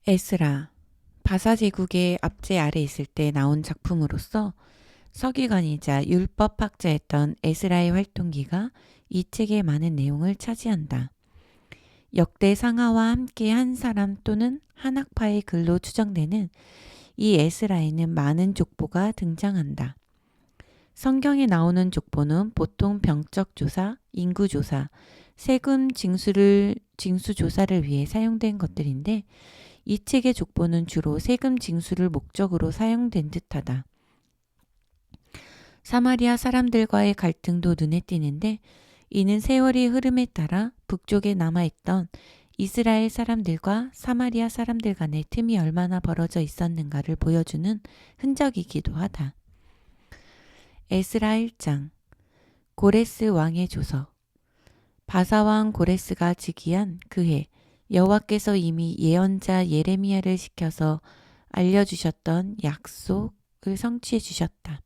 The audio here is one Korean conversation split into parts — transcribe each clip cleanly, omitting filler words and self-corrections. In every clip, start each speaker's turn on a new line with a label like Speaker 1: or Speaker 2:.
Speaker 1: 에스라, 바사 제국의 압제 아래 있을 때 나온 작품으로서 서기관이자 율법학자였던 에스라의 활동기가 이 책의 많은 내용을 차지한다. 역대 상하와 함께 한 사람 또는 한 학파의 글로 추정되는 이 에스라에는 많은 족보가 등장한다. 성경에 나오는 족보는 보통 병적 조사, 인구 조사, 세금 징수 조사를 위해 사용된 것들인데 이 책의 족보는 주로 세금 징수를 목적으로 사용된 듯하다. 사마리아 사람들과의 갈등도 눈에 띄는데 이는 세월의 흐름에 따라 북쪽에 남아있던 이스라엘 사람들과 사마리아 사람들 간의 틈이 얼마나 벌어져 있었는가를 보여주는 흔적이기도 하다. 에스라 1장 고레스 왕의 조서. 바사왕 고레스가 즉위한 그해 여호와께서 이미 예언자 예레미야를 시켜서 알려주셨던 약속을 성취해 주셨다.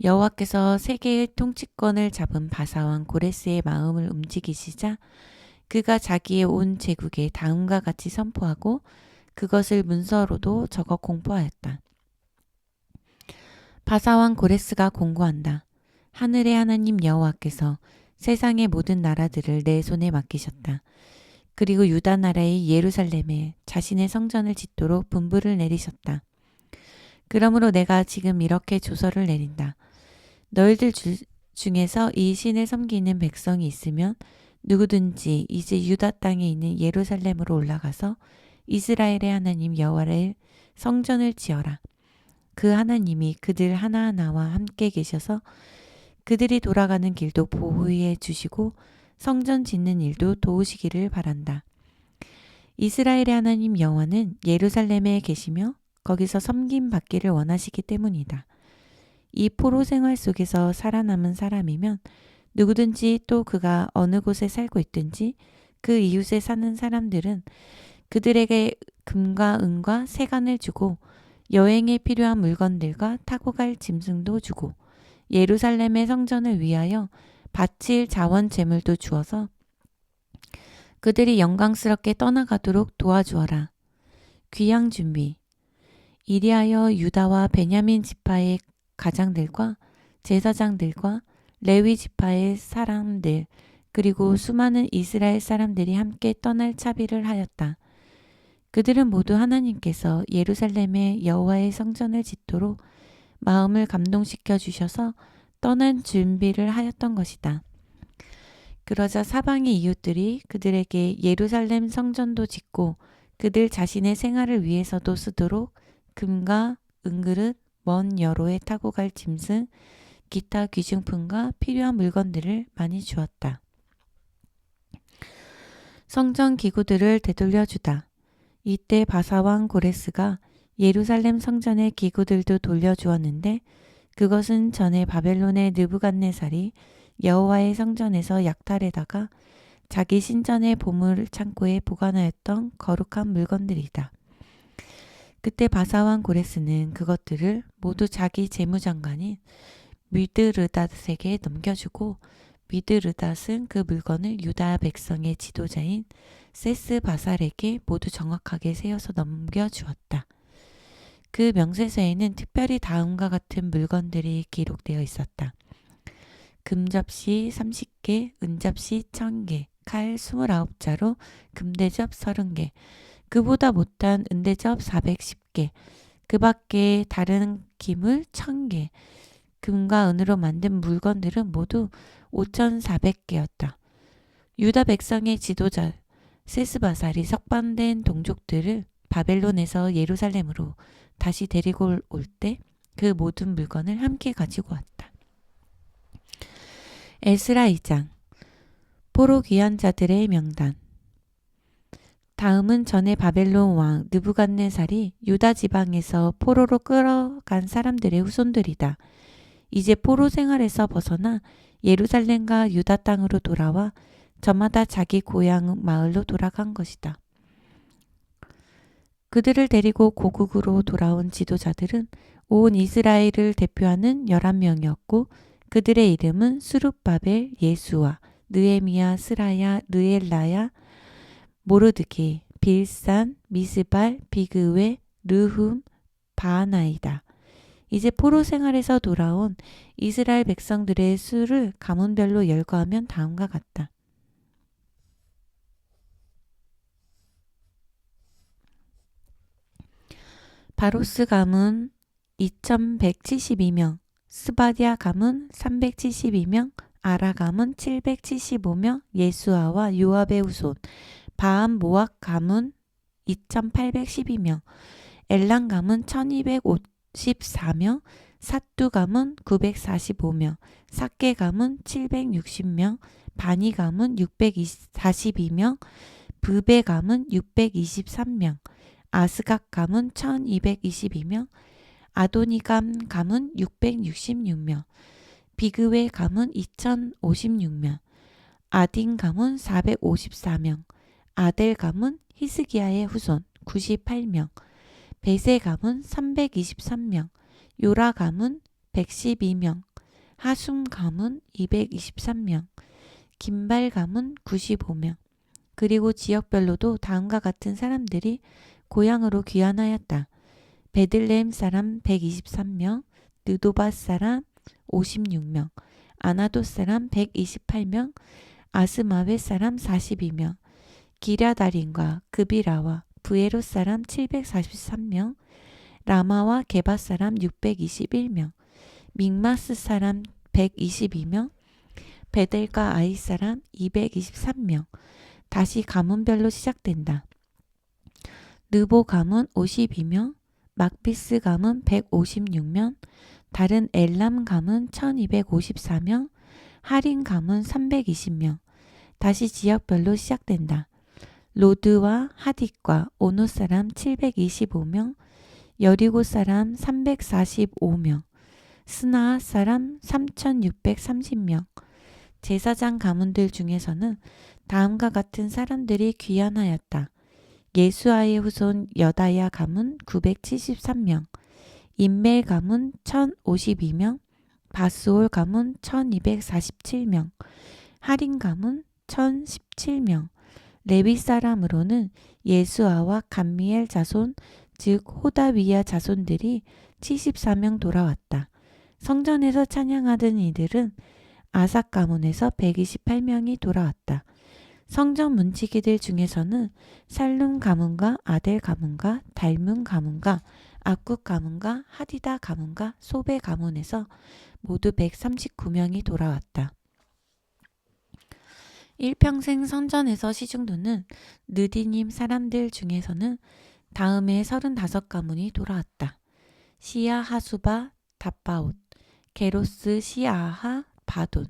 Speaker 1: 여호와께서 세계의 통치권을 잡은 바사왕 고레스의 마음을 움직이시자 그가 자기의 온 제국에 다음과 같이 선포하고 그것을 문서로도 적어 공포하였다. 바사왕 고레스가 공고한다. 하늘의 하나님 여호와께서 세상의 모든 나라들을 내 손에 맡기셨다. 그리고 유다 나라의 예루살렘에 자신의 성전을 짓도록 분부를 내리셨다. 그러므로 내가 지금 이렇게 조서를 내린다. 너희들 중에서 이 신을 섬기는 백성이 있으면 누구든지 이제 유다 땅에 있는 예루살렘으로 올라가서 이스라엘의 하나님 여호와를 성전을 지어라. 그 하나님이 그들 하나하나와 함께 계셔서 그들이 돌아가는 길도 보호해 주시고 성전 짓는 일도 도우시기를 바란다. 이스라엘의 하나님 여호와는 예루살렘에 계시며 거기서 섬김 받기를 원하시기 때문이다. 이 포로 생활 속에서 살아남은 사람이면 누구든지 또 그가 어느 곳에 살고 있든지 그 이웃에 사는 사람들은 그들에게 금과 은과 세간을 주고 여행에 필요한 물건들과 타고 갈 짐승도 주고 예루살렘의 성전을 위하여 바칠 자원 제물도 주어서 그들이 영광스럽게 떠나가도록 도와주어라. 귀양 준비. 이리하여 유다와 베냐민 지파의 가장들과 제사장들과 레위 지파의 사람들 그리고 수많은 이스라엘 사람들이 함께 떠날 차비를 하였다. 그들은 모두 하나님께서 예루살렘에 여호와의 성전을 짓도록 마음을 감동시켜 주셔서 떠난 준비를 하였던 것이다. 그러자 사방의 이웃들이 그들에게 예루살렘 성전도 짓고 그들 자신의 생활을 위해서도 쓰도록 금과 은그릇, 먼 여로에 타고 갈 짐승, 기타 귀중품과 필요한 물건들을 많이 주었다. 성전 기구들을 되돌려주다. 이때 바사왕 고레스가 예루살렘 성전의 기구들도 돌려주었는데 그것은 전에 바벨론의 느부갓네살이 여호와의 성전에서 약탈에다가 자기 신전의 보물 창고에 보관하였던 거룩한 물건들이다. 그때 바사왕 고레스는 그것들을 모두 자기 재무장관인 미드르닷에게 넘겨주고 미드르닷은 그 물건을 유다 백성의 지도자인 세스바살에게 모두 정확하게 세어서 넘겨주었다. 그 명세서에는 특별히 다음과 같은 물건들이 기록되어 있었다. 금접시 30개, 은접시 1000개, 칼 29자루, 금대접 30개, 그보다 못한 은대접 410개, 그 밖에 다른 기물 1000개, 금과 은으로 만든 물건들은 모두 5400개였다. 유다 백성의 지도자 세스바살이 석방된 동족들을 바벨론에서 예루살렘으로 다시 데리고 올 때 그 모든 물건을 함께 가지고 왔다. 에스라 2장 포로 귀환 자들의 명단. 다음은 전에 바벨론 왕 느부갓네살이 유다 지방에서 포로로 끌어간 사람들의 후손들이다. 이제 포로 생활에서 벗어나 예루살렘과 유다 땅으로 돌아와 저마다 자기 고향 마을로 돌아간 것이다. 그들을 데리고 고국으로 돌아온 지도자들은 온 이스라엘을 대표하는 11명이었고 그들의 이름은 수룹바벨, 예수와, 느헤미야, 스라야, 르엘라야, 모르드기, 빌산, 미스발, 비그웨, 르훔, 바하나이다. 이제 포로 생활에서 돌아온 이스라엘 백성들의 수를 가문별로 열거하면 다음과 같다. 바로스 가문 2172명, 스바디아 가문 372명, 아라 가문 775명, 예수아와 요압의 후손, 바암 모악 가문 2812명, 엘람 가문 1254명, 사뚜 가문 945명, 삭게 가문 760명, 바니 가문 642명, 브베 가문 623명, 아스각 가문 1222명, 아도니감 가문 666명, 비그웨 가문 2056명, 아딘 가문 454명, 아델 가문 히스기야의 후손 98명, 베세 가문 323명, 요라 가문 112명, 하숨 가문 223명, 긴발 가문 95명. 그리고 지역별로도 다음과 같은 사람들이 고향으로 귀환하였다. 베들레헴 사람 123명, 느도바 사람 56명, 아나도 사람 128명, 아스마웨 사람 42명, 기랴다림과 그비라와 부에롯 사람 743명, 라마와 게바 사람 621명, 믹마스 사람 122명, 베델과 아이 사람 223명. 다시 가문별로 시작된다. 느보 가문 52명, 막비스 가문 156명, 다른 엘람 가문 1254명, 하린 가문 320명. 다시 지역별로 시작된다. 로드와 하딕과 오노 사람 725명, 여리고 사람 345명, 스나아 사람 3630명. 제사장 가문들 중에서는 다음과 같은 사람들이 귀환하였다. 예수아의 후손 여다야 가문 973명, 인멜 가문 1052명, 바스올 가문 1247명, 하린 가문 1017명. 레위 사람으로는 예수아와 감미엘 자손 즉 호다위야 자손들이 74명 돌아왔다. 성전에서 찬양하던 이들은 아삭 가문에서 128명이 돌아왔다. 성전 문지기들 중에서는 살룸 가문과 아델 가문과 달문 가문과 악국 가문과 하디다 가문과 소베 가문에서 모두 139명이 돌아왔다. 일평생 성전에서 시중도는 느디님 사람들 중에서는 다음에 35가문이 돌아왔다. 시야 하수바 다바옷, 게로스 시아하 바돈,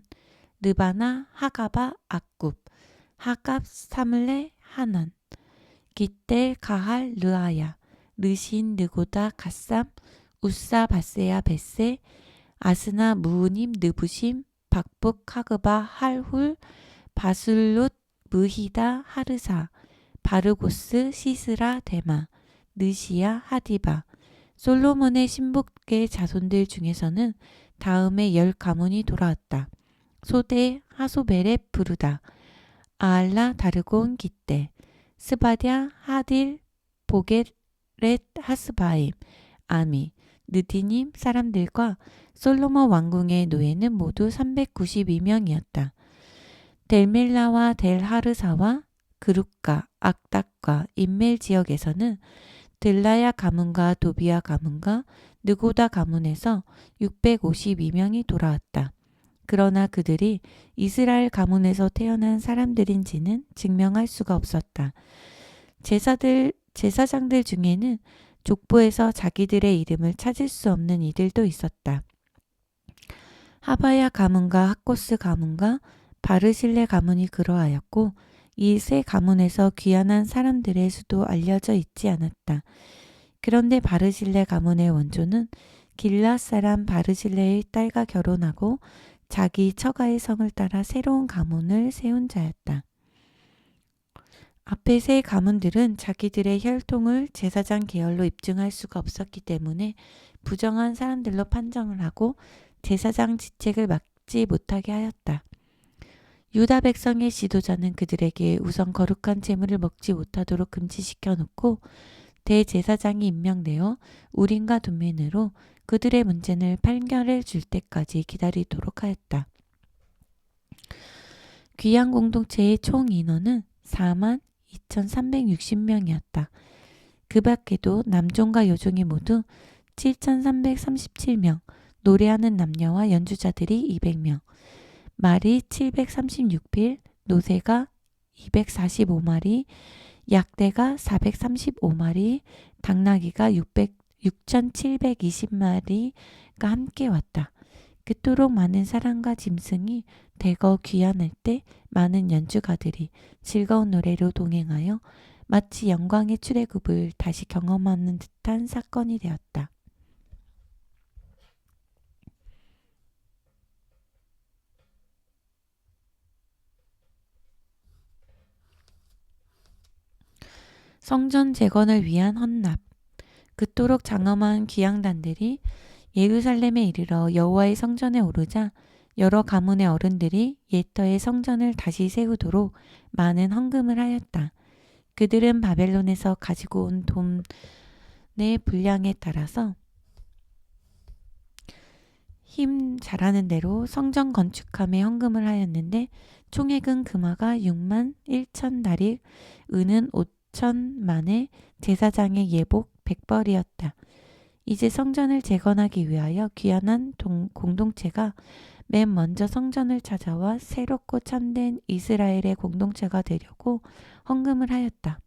Speaker 1: 르바나 하가바 악굽, 하갑 사물레 하난, 기델 가할 르아야, 르신 느고다 갓삼, 우사 바세야 베세, 아스나 무우님 느부심, 박북 하그바 할훌, 바술롯 무히다 하르사, 바르고스 시스라 데마, 느시야 하디바. 솔로몬의 신복의 자손들 중에서는 다음에 10가문이 돌아왔다. 소데 하소베렛 부르다, 아알라 다르곤 기떼, 스바디아 하딜 보게렛 하스바임, 아미, 느디님 사람들과 솔로몬 왕궁의 노예는 모두 392명이었다. 델멜라와 델하르사와 그룹과 악닥과 인멜 지역에서는 들라야 가문과 도비아 가문과 느고다 가문에서 652명이 돌아왔다. 그러나 그들이 이스라엘 가문에서 태어난 사람들인지는 증명할 수가 없었다. 제사장들 중에는 족보에서 자기들의 이름을 찾을 수 없는 이들도 있었다. 하바야 가문과 하코스 가문과 바르실레 가문이 그러하였고 이 세 가문에서 귀환한 사람들의 수도 알려져 있지 않았다. 그런데 바르실레 가문의 원조는 길앗 사람 바르실레의 딸과 결혼하고 자기 처가의 성을 따라 새로운 가문을 세운 자였다. 앞의 세 가문들은 자기들의 혈통을 제사장 계열로 입증할 수가 없었기 때문에 부정한 사람들로 판정을 하고 제사장 직책을 맡지 못하게 하였다. 유다 백성의 지도자는 그들에게 우선 거룩한 재물을 먹지 못하도록 금지시켜 놓고 대제사장이 임명되어 우림과 둠민으로 그들의 문제를 판결해 줄 때까지 기다리도록 하였다. 귀양 공동체의 총 인원은 42,360명이었다. 그 밖에도 남종과 여종이 모두 7,337명, 노래하는 남녀와 연주자들이 200명, 말이 736필, 노새가 245마리, 약대가 435마리, 당나귀가 6,720마리가 함께 왔다. 그토록 많은 사람과 짐승이 대거 귀환할 때 많은 연주가들이 즐거운 노래로 동행하여 마치 영광의 출애굽을 다시 경험하는 듯한 사건이 되었다. 성전 재건을 위한 헌납. 그토록 장엄한 귀양단들이 예루살렘에 이르러 여호와의 성전에 오르자 여러 가문의 어른들이 옛터의 성전을 다시 세우도록 많은 헌금을 하였다. 그들은 바벨론에서 가지고 온 돈의 분량에 따라서 힘 잘하는 대로 성전 건축함에 헌금을 하였는데 총액은 금화가 6만 1천 다리, 은은 5천만에 제사장의 예복 100벌이었다. 이제 성전을 재건하기 위하여 귀환한 공동체가 맨 먼저 성전을 찾아와 새롭고 참된 이스라엘의 공동체가 되려고 헌금을 하였다.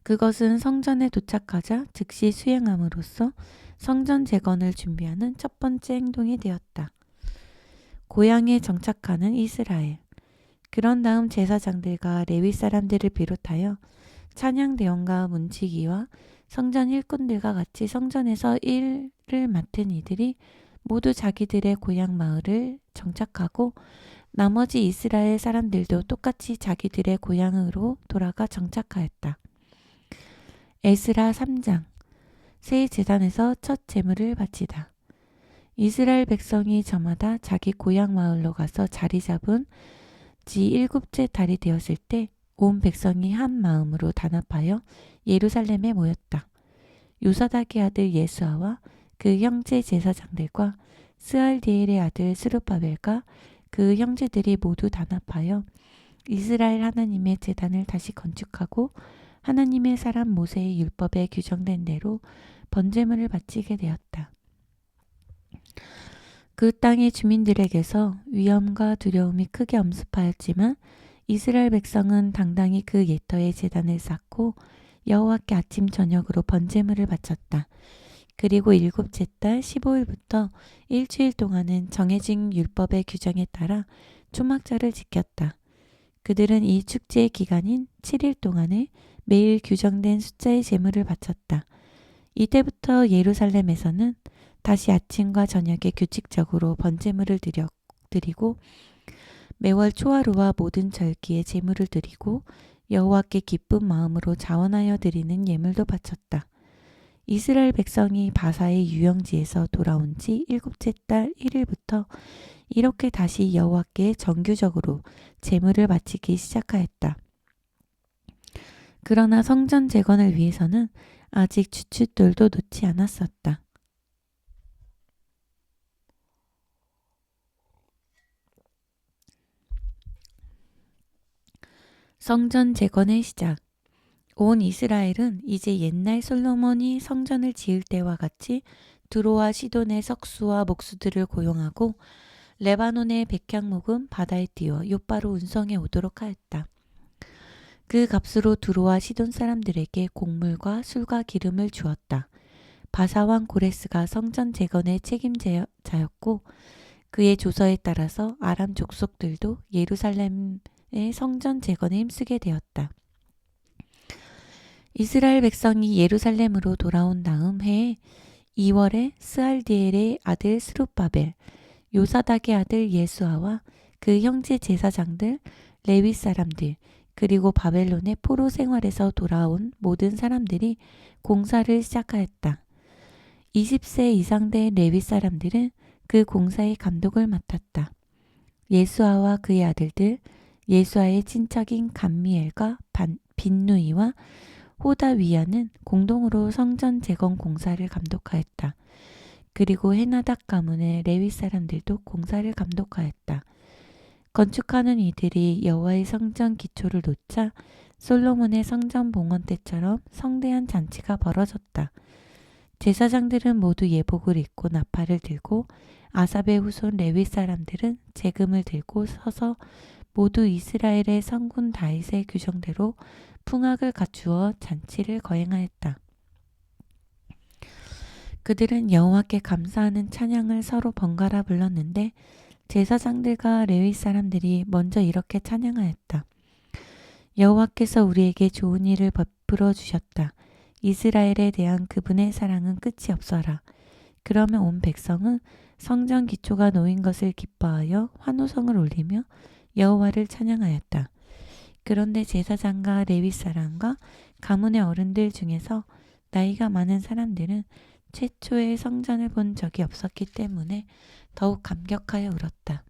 Speaker 1: 그것은 성전에 도착하자 즉시 수행함으로써 성전 재건을 준비하는 첫 번째 행동이 되었다. 고향에 정착하는 이스라엘. 그런 다음 제사장들과 레위 사람들을 비롯하여 찬양대원과 문지기와 성전 일꾼들과 같이 성전에서 일을 맡은 이들이 모두 자기들의 고향 마을을 정착하고 나머지 이스라엘 사람들도 똑같이 자기들의 고향으로 돌아가 정착하였다. 에스라 3장. 새 제단에서 첫 제물을 바치다. 이스라엘 백성이 저마다 자기 고향 마을로 가서 자리 잡은 지 7째 달이 되었을 때 온 백성이 한 마음으로 단합하여 예루살렘에 모였다. 요사닥의 아들 예수아와 그 형제 제사장들과 스알디엘의 아들 스룹바벨과 그 형제들이 모두 단합하여 이스라엘 하나님의 제단을 다시 건축하고 하나님의 사람 모세의 율법에 규정된 대로 번제물을 바치게 되었다. 그 땅의 주민들에게서 위험과 두려움이 크게 엄습하였지만 이스라엘 백성은 당당히 그 옛터의 제단을 쌓고 여호와께 아침 저녁으로 번제물을 바쳤다. 그리고 7째 달 15일부터 일주일 동안은 정해진 율법의 규정에 따라 초막절을 지켰다. 그들은 이 축제의 기간인 7일 동안에 매일 규정된 숫자의 제물을 바쳤다. 이때부터 예루살렘에서는 다시 아침과 저녁에 규칙적으로 번제물을 드리고 매월 초하루와 모든 절기에 제물을 드리고 여호와께 기쁜 마음으로 자원하여 드리는 예물도 바쳤다. 이스라엘 백성이 바사의 유영지에서 돌아온 지 7째 달 1일부터 이렇게 다시 여호와께 정규적으로 제물을 바치기 시작하였다. 그러나 성전 재건을 위해서는 아직 주춧돌도 놓지 않았었다. 성전 재건의 시작. 온 이스라엘은 이제 옛날 솔로몬이 성전을 지을 때와 같이 두로와 시돈의 석수와 목수들을 고용하고 레바논의 백향목은 바다에 띄워 욥바로 운송해 오도록 하였다. 그 값으로 두로와 시돈 사람들에게 곡물과 술과 기름을 주었다. 바사왕 고레스가 성전 재건의 책임자였고 그의 조서에 따라서 아람 족속들도 예루살렘의 성전 재건에 힘쓰게 되었다. 이스라엘 백성이 예루살렘으로 돌아온 다음 해에 2월에 스알디엘의 아들 스룹바벨, 요사닥의 아들 예수아와 그 형제 제사장들, 레위 사람들, 그리고 바벨론의 포로 생활에서 돌아온 모든 사람들이 공사를 시작하였다. 20세 이상 된 레위 사람들은 그 공사의 감독을 맡았다. 예수아와 그의 아들들, 예수아의 친척인 감미엘과 빈누이와 호다위야는 공동으로 성전 재건 공사를 감독하였다. 그리고 헤나닥 가문의 레위 사람들도 공사를 감독하였다. 건축하는 이들이 여호와의 성전 기초를 놓자 솔로몬의 성전 봉헌 때처럼 성대한 잔치가 벌어졌다. 제사장들은 모두 예복을 입고 나팔을 들고 아삽의 후손 레위 사람들은 제금을 들고 서서 모두 이스라엘의 성군 다윗의 규정대로 풍악을 갖추어 잔치를 거행하였다. 그들은 여호와께 감사하는 찬양을 서로 번갈아 불렀는데 제사장들과 레위 사람들이 먼저 이렇게 찬양하였다. 여호와께서 우리에게 좋은 일을 베풀어 주셨다. 이스라엘에 대한 그분의 사랑은 끝이 없어라. 그러면 온 백성은 성전 기초가 놓인 것을 기뻐하여 환호성을 울리며 여호와를 찬양하였다. 그런데 제사장과 레위 사람과 가문의 어른들 중에서 나이가 많은 사람들은 최초의 성전을 본 적이 없었기 때문에 더욱 감격하여 울었다.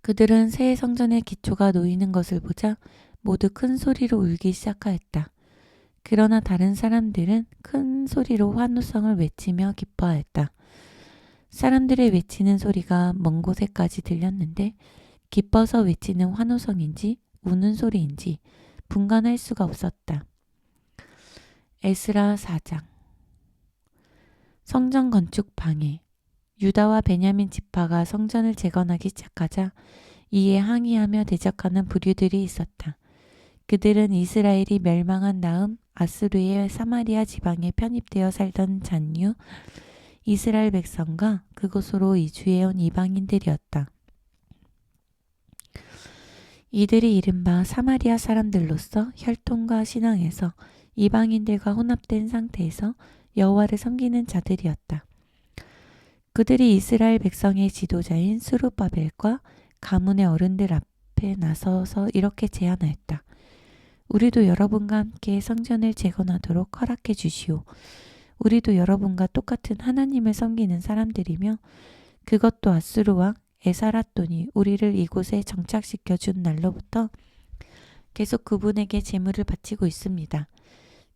Speaker 1: 그들은 새 성전의 기초가 놓이는 것을 보자 모두 큰 소리로 울기 시작하였다. 그러나 다른 사람들은 큰 소리로 환호성을 외치며 기뻐하였다. 사람들의 외치는 소리가 먼 곳에까지 들렸는데 기뻐서 외치는 환호성인지 우는 소리인지 분간할 수가 없었다. 에스라 4장. 성전 건축 방해. 유다와 베냐민 지파가 성전을 재건하기 시작하자 이에 항의하며 대적하는 부류들이 있었다. 그들은 이스라엘이 멸망한 다음 아수르의 사마리아 지방에 편입되어 살던 잔류 이스라엘 백성과 그곳으로 이주해온 이방인들이었다. 이들이 이른바 사마리아 사람들로서 혈통과 신앙에서 이방인들과 혼합된 상태에서 여호와를 섬기는 자들이었다. 그들이 이스라엘 백성의 지도자인 스룹바벨과 가문의 어른들 앞에 나서서 이렇게 제안하였다. 우리도 여러분과 함께 성전을 재건하도록 허락해 주시오. 우리도 여러분과 똑같은 하나님을 섬기는 사람들이며 그것도 아수르 왕 에사라돈이 우리를 이곳에 정착시켜 준 날로부터 계속 그분에게 제물을 바치고 있습니다.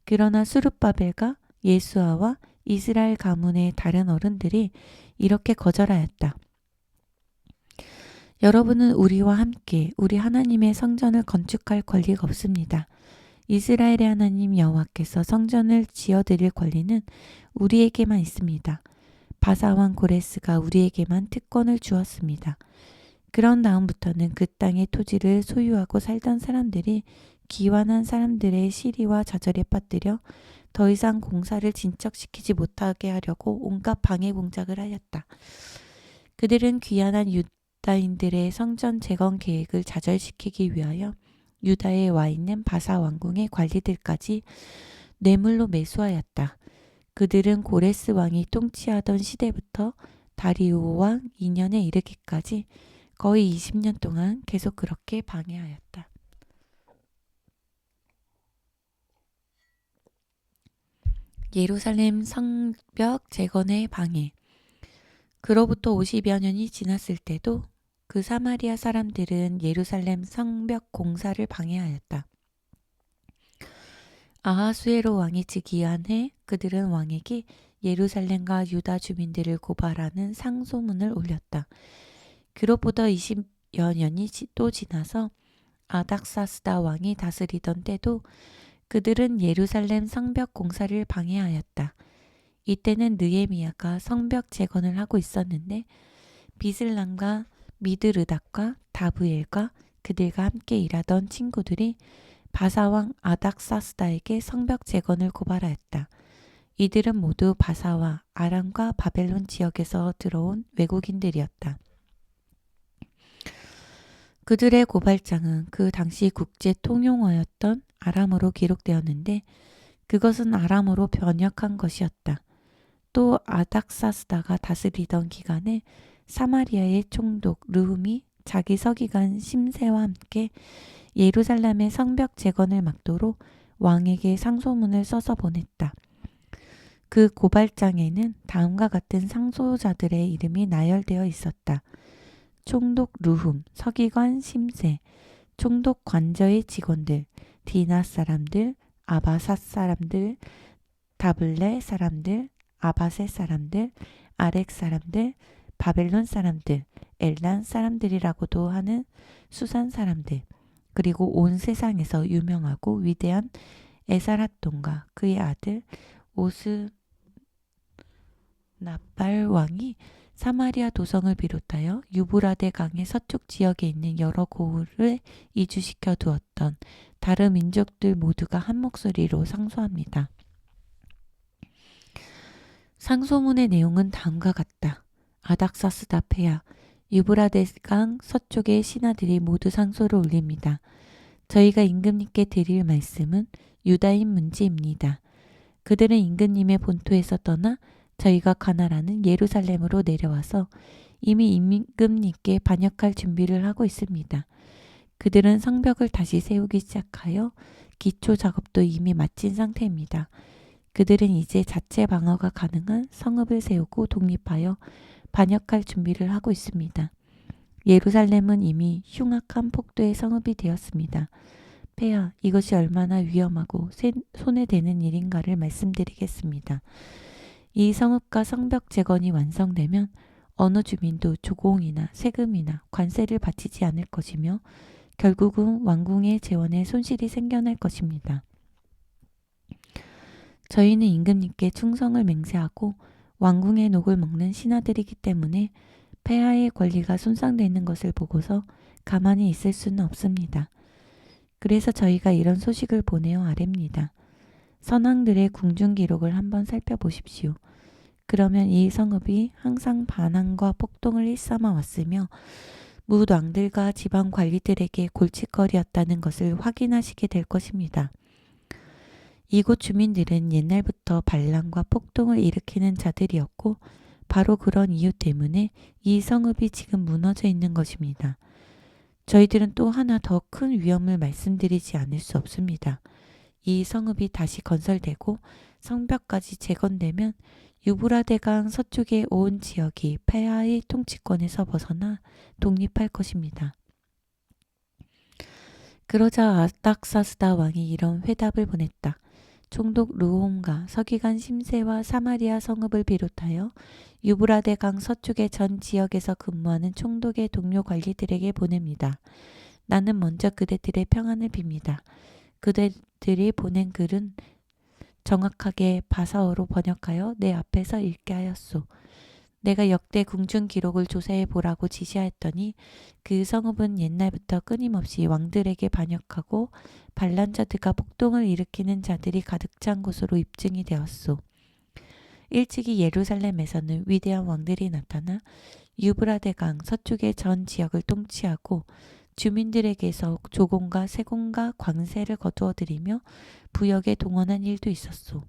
Speaker 1: 그러나 수룹바벨과 예수아와 이스라엘 가문의 다른 어른들이 이렇게 거절하였다. 여러분은 우리와 함께 우리 하나님의 성전을 건축할 권리가 없습니다. 이스라엘의 하나님 여호와께서 성전을 지어드릴 권리는 우리에게만 있습니다. 바사왕 고레스가 우리에게만 특권을 주었습니다. 그런 다음부터는 그 땅의 토지를 소유하고 살던 사람들이 기완한 사람들의 시리와 좌절에 빠뜨려 더 이상 공사를 진척시키지 못하게 하려고 온갖 방해 공작을 하였다. 그들은 귀환한 유다인들의 성전 재건 계획을 좌절시키기 위하여 유다에 와 있는 바사 왕궁의 관리들까지 뇌물로 매수하였다. 그들은 고레스 왕이 통치하던 시대부터 다리오 왕 2년에 이르기까지 거의 20년 동안 계속 그렇게 방해하였다. 예루살렘 성벽 재건의 방해. 그로부터 50여 년이 지났을 때도 그 사마리아 사람들은 예루살렘 성벽 공사를 방해하였다. 아하수에로 왕이 즉위한 해 그들은 왕에게 예루살렘과 유다 주민들을 고발하는 상소문을 올렸다. 그로부터 20여 년이 또 지나서 아닥사스다 왕이 다스리던 때도 그들은 예루살렘 성벽 공사를 방해하였다. 이때는 느헤미야가 성벽 재건을 하고 있었는데 비슬람과 미드르닥과 다브엘과 그들과 함께 일하던 친구들이 바사왕 아닥사스다에게 성벽 재건을 고발하였다. 이들은 모두 바사와 아람과 바벨론 지역에서 들어온 외국인들이었다. 그들의 고발장은 그 당시 국제 통용어였던 아람어로 기록되었는데 그것은 아람어로 번역한 것이었다. 또 아닥사스다가 다스리던 기간에 사마리아의 총독 르훔이 자기 서기관 심세와 함께 예루살렘의 성벽 재건을 막도록 왕에게 상소문을 써서 보냈다. 그 고발장에는 다음과 같은 상소자들의 이름이 나열되어 있었다. 총독 루훔, 서기관 심세, 총독 관저의 직원들, 디나 사람들, 아바삿 사람들, 다블레 사람들, 아바셋 사람들, 아렉 사람들, 바벨론 사람들, 엘란 사람들이라고도 하는 수산 사람들, 그리고 온 세상에서 유명하고 위대한 에사랏돈과 그의 아들 오스나발 왕이 사마리아 도성을 비롯하여 유브라데 강의 서쪽 지역에 있는 여러 고을을 이주시켜 두었던 다른 민족들 모두가 한 목소리로 상소합니다. 상소문의 내용은 다음과 같다. 아닥사스다 폐하, 유브라데강 서쪽의 신하들이 모두 상소를 올립니다. 저희가 임금님께 드릴 말씀은 유다인 문제입니다. 그들은 임금님의 본토에서 떠나 저희가 가나라는 예루살렘으로 내려와서 이미 임금님께 반역할 준비를 하고 있습니다. 그들은 성벽을 다시 세우기 시작하여 기초 작업도 이미 마친 상태입니다. 그들은 이제 자체 방어가 가능한 성읍을 세우고 독립하여 반역할 준비를 하고 있습니다. 예루살렘은 이미 흉악한 폭도의 성읍이 되었습니다. 폐하, 이것이 얼마나 위험하고 손에 대는 일인가를 말씀드리겠습니다. 이 성읍과 성벽 재건이 완성되면 어느 주민도 조공이나 세금이나 관세를 바치지 않을 것이며 결국은 왕궁의 재원에 손실이 생겨날 것입니다. 저희는 임금님께 충성을 맹세하고 왕궁의 녹을 먹는 신하들이기 때문에 폐하의 권리가 손상되는 것을 보고서 가만히 있을 수는 없습니다. 그래서 저희가 이런 소식을 보내어 아랩니다. 선왕들의 궁중 기록을 한번 살펴보십시오. 그러면 이 성읍이 항상 반항과 폭동을 일삼아 왔으며 뭇 왕들과 지방 관리들에게 골칫거리였다는 것을 확인하시게 될 것입니다. 이곳 주민들은 옛날부터 반란과 폭동을 일으키는 자들이었고 바로 그런 이유 때문에 이 성읍이 지금 무너져 있는 것입니다. 저희들은 또 하나 더 큰 위험을 말씀드리지 않을 수 없습니다. 이 성읍이 다시 건설되고 성벽까지 재건되면 유브라데강 서쪽의 온 지역이 폐하의 통치권에서 벗어나 독립할 것입니다. 그러자 아닥사스다 왕이 이런 회답을 보냈다. 총독 르홈과 서기관 심세와 사마리아 성읍을 비롯하여 유브라데강 서쪽의 전 지역에서 근무하는 총독의 동료 관리들에게 보냅니다. 나는 먼저 그대들의 평안을 빕니다. 그대들이 보낸 글은 정확하게 바사어로 번역하여 내 앞에서 읽게 하였소. 내가 역대 궁중 기록을 조사해 보라고 지시하였더니 그 성읍은 옛날부터 끊임없이 왕들에게 반역하고 반란자들과 폭동을 일으키는 자들이 가득 찬 곳으로 입증이 되었소. 일찍이 예루살렘에서는 위대한 왕들이 나타나 유브라데강 서쪽의 전 지역을 통치하고 주민들에게서 조공과 세공과 관세를 거두어들이며 부역에 동원한 일도 있었소.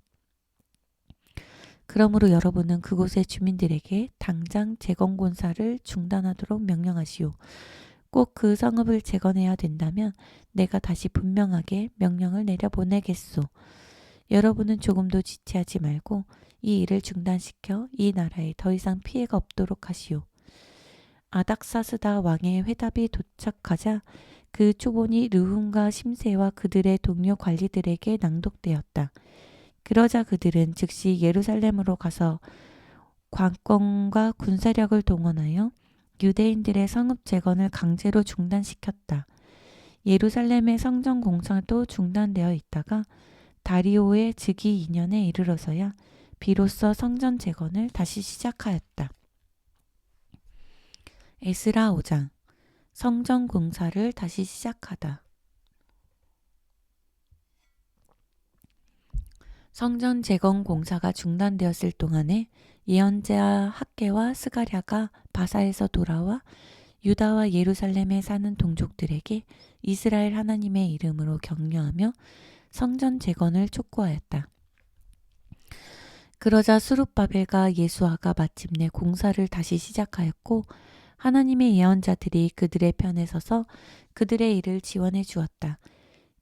Speaker 1: 그러므로 여러분은 그곳의 주민들에게 당장 재건공사를 중단하도록 명령하시오. 꼭 그 성읍을 재건해야 된다면 내가 다시 분명하게 명령을 내려보내겠소. 여러분은 조금도 지체하지 말고 이 일을 중단시켜 이 나라에 더 이상 피해가 없도록 하시오. 아닥사스다 왕의 회답이 도착하자 그 초본이 르훔과 심세와 그들의 동료 관리들에게 낭독되었다. 그러자 그들은 즉시 예루살렘으로 가서 관권과 군사력을 동원하여 유대인들의 성읍 재건을 강제로 중단시켰다. 예루살렘의 성전 공사도 중단되어 있다가 다리오의 즉위 2년에 이르러서야 비로소 성전 재건을 다시 시작하였다. 에스라 5장 성전 공사를 다시 시작하다. 성전 재건 공사가 중단되었을 동안에 예언자 학개와 스가랴가 바사에서 돌아와 유다와 예루살렘에 사는 동족들에게 이스라엘 하나님의 이름으로 격려하며 성전 재건을 촉구하였다. 그러자 수룹바벨과 예수아가 마침내 공사를 다시 시작하였고 하나님의 예언자들이 그들의 편에 서서 그들의 일을 지원해 주었다.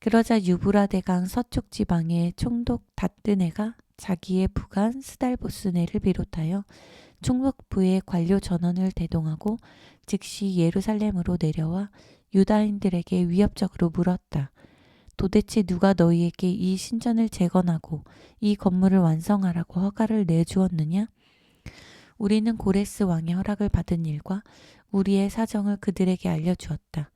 Speaker 1: 그러자 유브라데강 서쪽 지방의 총독 다뜨네가 자기의 부관 스달보스네를 비롯하여 총독부의 관료 전원을 대동하고 즉시 예루살렘으로 내려와 유다인들에게 위협적으로 물었다. 도대체 누가 너희에게 이 신전을 재건하고 이 건물을 완성하라고 허가를 내주었느냐? 우리는 고레스 왕의 허락을 받은 일과 우리의 사정을 그들에게 알려주었다.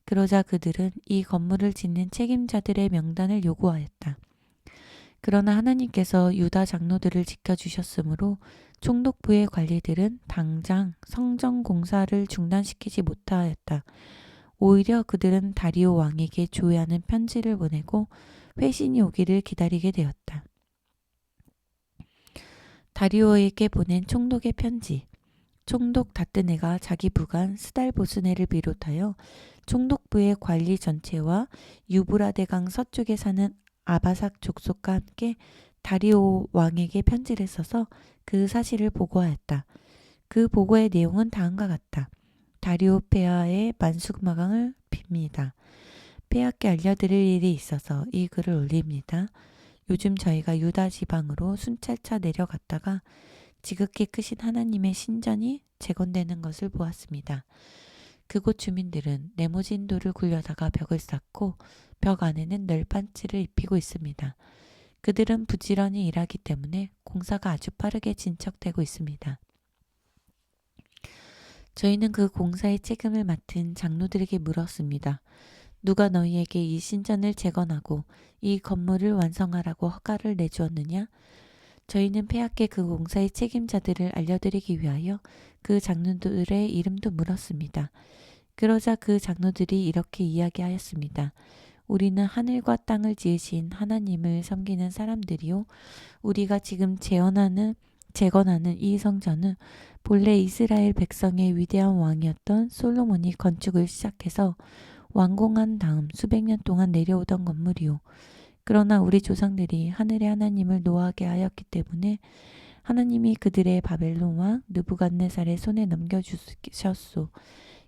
Speaker 1: 그러자 그들은 이 건물을 짓는 책임자들의 명단을 요구하였다. 그러나 하나님께서 유다 장로들을 지켜주셨으므로 총독부의 관리들은 당장 성전 공사를 중단시키지 못하였다. 오히려 그들은 다리오 왕에게 조회하는 편지를 보내고 회신이 오기를 기다리게 되었다. 다리오에게 보낸 총독의 편지. 총독 다뜨네가 자기 부관 스달보스네를 비롯하여 총독부의 관리 전체와 유브라데강 서쪽에 사는 아바삭 족속과 함께 다리오 왕에게 편지를 써서 그 사실을 보고하였다. 그 보고의 내용은 다음과 같다. 다리오 폐하의 만수마강을 빕니다. 폐하께 알려드릴 일이 있어서 이 글을 올립니다. 요즘 저희가 유다 지방으로 순찰차 내려갔다가 지극히 크신 하나님의 신전이 재건되는 것을 보았습니다. 그곳 주민들은 네모진 돌을 굴려다가 벽을 쌓고 벽 안에는 널빤지를 입히고 있습니다. 그들은 부지런히 일하기 때문에 공사가 아주 빠르게 진척되고 있습니다. 저희는 그 공사의 책임을 맡은 장로들에게 물었습니다. 누가 너희에게 이 신전을 재건하고 이 건물을 완성하라고 허가를 내주었느냐? 저희는 폐하께 그 공사의 책임자들을 알려드리기 위하여 그 장로들의 이름도 물었습니다. 그러자 그 장로들이 이렇게 이야기하였습니다. 우리는 하늘과 땅을 지으신 하나님을 섬기는 사람들이요. 우리가 지금 재건하는 이 성전은 본래 이스라엘 백성의 위대한 왕이었던 솔로몬이 건축을 시작해서 완공한 다음 수백 년 동안 내려오던 건물이요. 그러나 우리 조상들이 하늘의 하나님을 노하게 하였기 때문에 하나님이 그들의 바벨론 왕 느부갓네살의 손에 넘겨주셨소.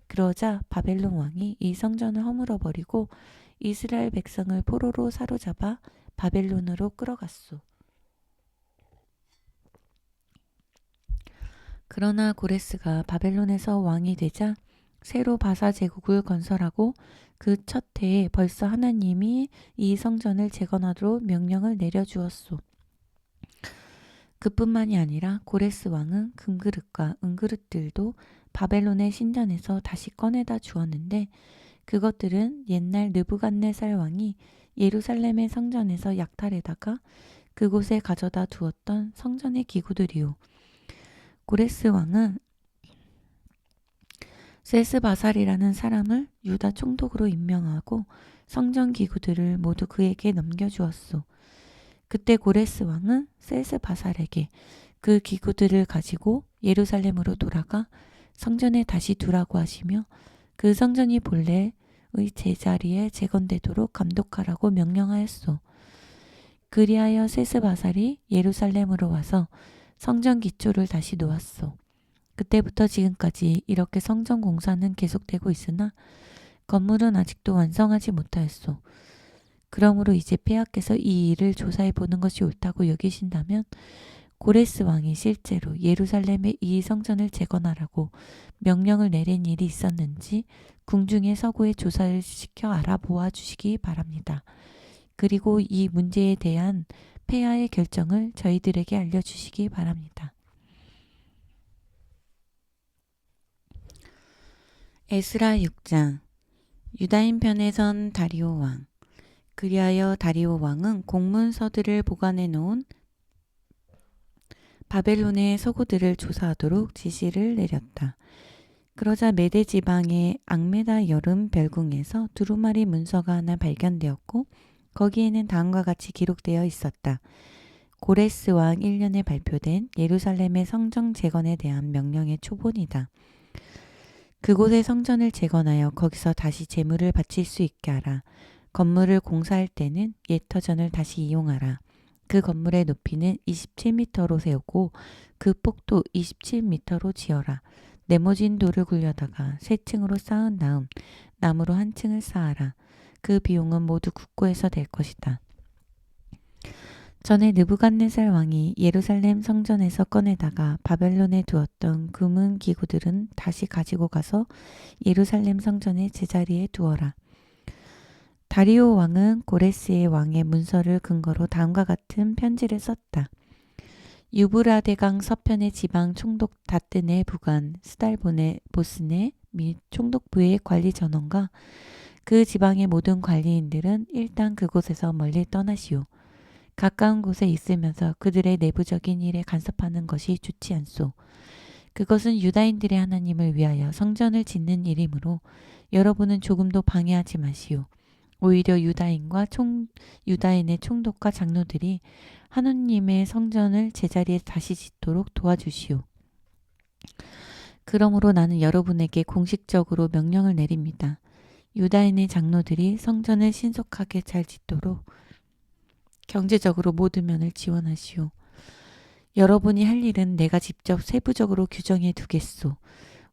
Speaker 1: 그러자 바벨론 왕이 이 성전을 허물어 버리고 이스라엘 백성을 포로로 사로잡아 바벨론으로 끌어갔소. 그러나 고레스가 바벨론에서 왕이 되자 새로 바사 제국을 건설하고 그 첫 해에 벌써 하나님이 이 성전을 재건하도록 명령을 내려주었소. 그뿐만이 아니라 고레스 왕은 금그릇과 은그릇들도 바벨론의 신전에서 다시 꺼내다 주었는데 그것들은 옛날 느부갓네살 왕이 예루살렘의 성전에서 약탈에다가 그곳에 가져다 두었던 성전의 기구들이요. 고레스 왕은 세스바살이라는 사람을 유다 총독으로 임명하고 성전 기구들을 모두 그에게 넘겨주었소. 그때 고레스 왕은 세스바살에게 그 기구들을 가지고 예루살렘으로 돌아가 성전에 다시 두라고 하시며 그 성전이 본래의 제자리에 재건되도록 감독하라고 명령하였소. 그리하여 세스바살이 예루살렘으로 와서 성전 기초를 다시 놓았소. 그때부터 지금까지 이렇게 성전 공사는 계속되고 있으나 건물은 아직도 완성하지 못하였소. 그러므로 이제 폐하께서 이 일을 조사해 보는 것이 옳다고 여기신다면 고레스 왕이 실제로 예루살렘의 이 성전을 재건하라고 명령을 내린 일이 있었는지 궁중의 서고에 조사를 시켜 알아보아 주시기 바랍니다. 그리고 이 문제에 대한 폐하의 결정을 저희들에게 알려주시기 바랍니다. 에스라 6장. 유다인 편에 선 다리오 왕. 그리하여 다리오 왕은 공문서들을 보관해 놓은 바벨론의 서고들을 조사하도록 지시를 내렸다. 그러자 메대 지방의 앙메다 여름 별궁에서 두루마리 문서가 하나 발견되었고 거기에는 다음과 같이 기록되어 있었다. 고레스 왕 1년에 발표된 예루살렘의 성전 재건에 대한 명령의 초본이다. 그곳의 성전을 재건하여 거기서 다시 제물을 바칠 수 있게 하라. 건물을 공사할 때는 옛 터전을 다시 이용하라. 그 건물의 높이는 27m로 세우고 그 폭도 27m로 지어라. 네모진 돌을 굴려다가 세 층으로 쌓은 다음 나무로 한 층을 쌓아라. 그 비용은 모두 국고에서 될 것이다. 전에 느부갓네살 왕이 예루살렘 성전에서 꺼내다가 바벨론에 두었던 금은 기구들은 다시 가지고 가서 예루살렘 성전의 제자리에 두어라. 다리오 왕은 고레스의 왕의 문서를 근거로 다음과 같은 편지를 썼다. 유브라데강 서편의 지방 총독 다뜨네 부관 스달보네 보스네 및 총독부의 관리 전원과 그 지방의 모든 관리인들은 일단 그곳에서 멀리 떠나시오. 가까운 곳에 있으면서 그들의 내부적인 일에 간섭하는 것이 좋지 않소. 그것은 유다인들의 하나님을 위하여 성전을 짓는 일이므로 여러분은 조금도 방해하지 마시오. 오히려 유다인의 총독과 장로들이 하느님의 성전을 제자리에 다시 짓도록 도와주시오. 그러므로 나는 여러분에게 공식적으로 명령을 내립니다. 유다인의 장로들이 성전을 신속하게 잘 짓도록 경제적으로 모든 면을 지원하시오. 여러분이 할 일은 내가 직접 세부적으로 규정해 두겠소.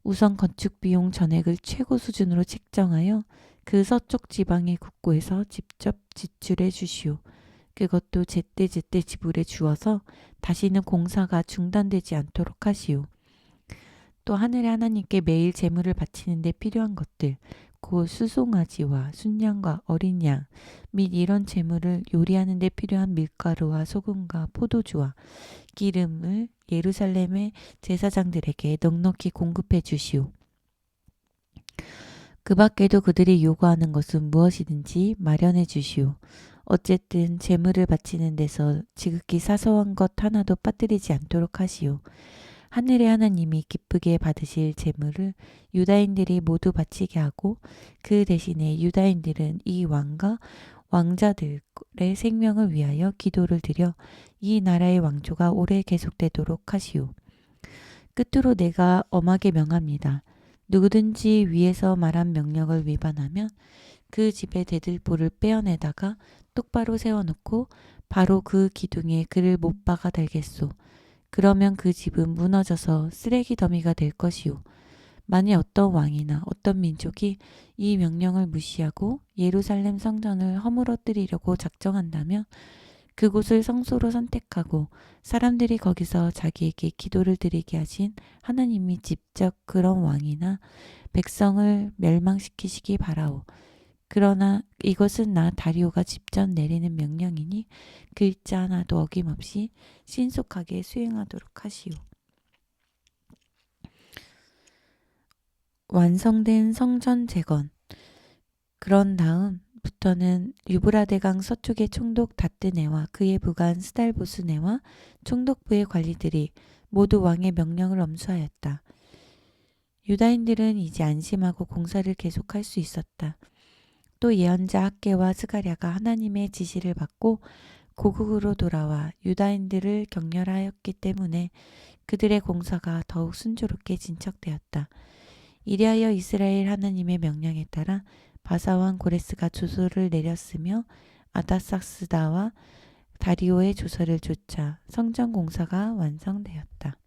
Speaker 1: 우선 건축 비용 전액을 최고 수준으로 책정하여 그 서쪽 지방의 국고에서 직접 지출해 주시오. 그것도 제때제때 지불해 주어서 다시는 공사가 중단되지 않도록 하시오. 또 하늘의 하나님께 매일 제물을 바치는 데 필요한 것들, 곧 수송아지와 순양과 어린 양 및 이런 제물을 요리하는 데 필요한 밀가루와 소금과 포도주와 기름을 예루살렘의 제사장들에게 넉넉히 공급해 주시오. 그 밖에도 그들이 요구하는 것은 무엇이든지 마련해 주시오. 어쨌든 제물을 바치는 데서 지극히 사소한 것 하나도 빠뜨리지 않도록 하시오. 하늘의 하나님이 기쁘게 받으실 제물을 유다인들이 모두 바치게 하고 그 대신에 유다인들은 이 왕과 왕자들의 생명을 위하여 기도를 드려 이 나라의 왕조가 오래 계속되도록 하시오. 끝으로 내가 엄하게 명합니다. 누구든지 위에서 말한 명령을 위반하면 그 집의 대들보를 빼어내다가 똑바로 세워놓고 바로 그 기둥에 그를 못 박아 달겠소. 그러면 그 집은 무너져서 쓰레기 더미가 될 것이오. 만일 어떤 왕이나 어떤 민족이 이 명령을 무시하고 예루살렘 성전을 허물어뜨리려고 작정한다면 그곳을 성소로 선택하고 사람들이 거기서 자기에게 기도를 드리게 하신 하나님이 직접 그런 왕이나 백성을 멸망시키시기 바라오. 그러나 이것은 나 다리오가 직접 내리는 명령이니 글자 하나도 어김없이 신속하게 수행하도록 하시오. 완성된 성전 재건. 그런 다음부터는 유브라데강 서쪽의 총독 다뜨네와 그의 부관 스달보스네와 총독부의 관리들이 모두 왕의 명령을 엄수하였다. 유다인들은 이제 안심하고 공사를 계속할 수 있었다. 또 예언자 학개와 스가랴가 하나님의 지시를 받고 고국으로 돌아와 유다인들을 격려하였기 때문에 그들의 공사가 더욱 순조롭게 진척되었다. 이리하여 이스라엘 하나님의 명령에 따라 바사왕 고레스가 조서를 내렸으며 아다삭스다와 다리오의 조서를 쫓아 성전 공사가 완성되었다.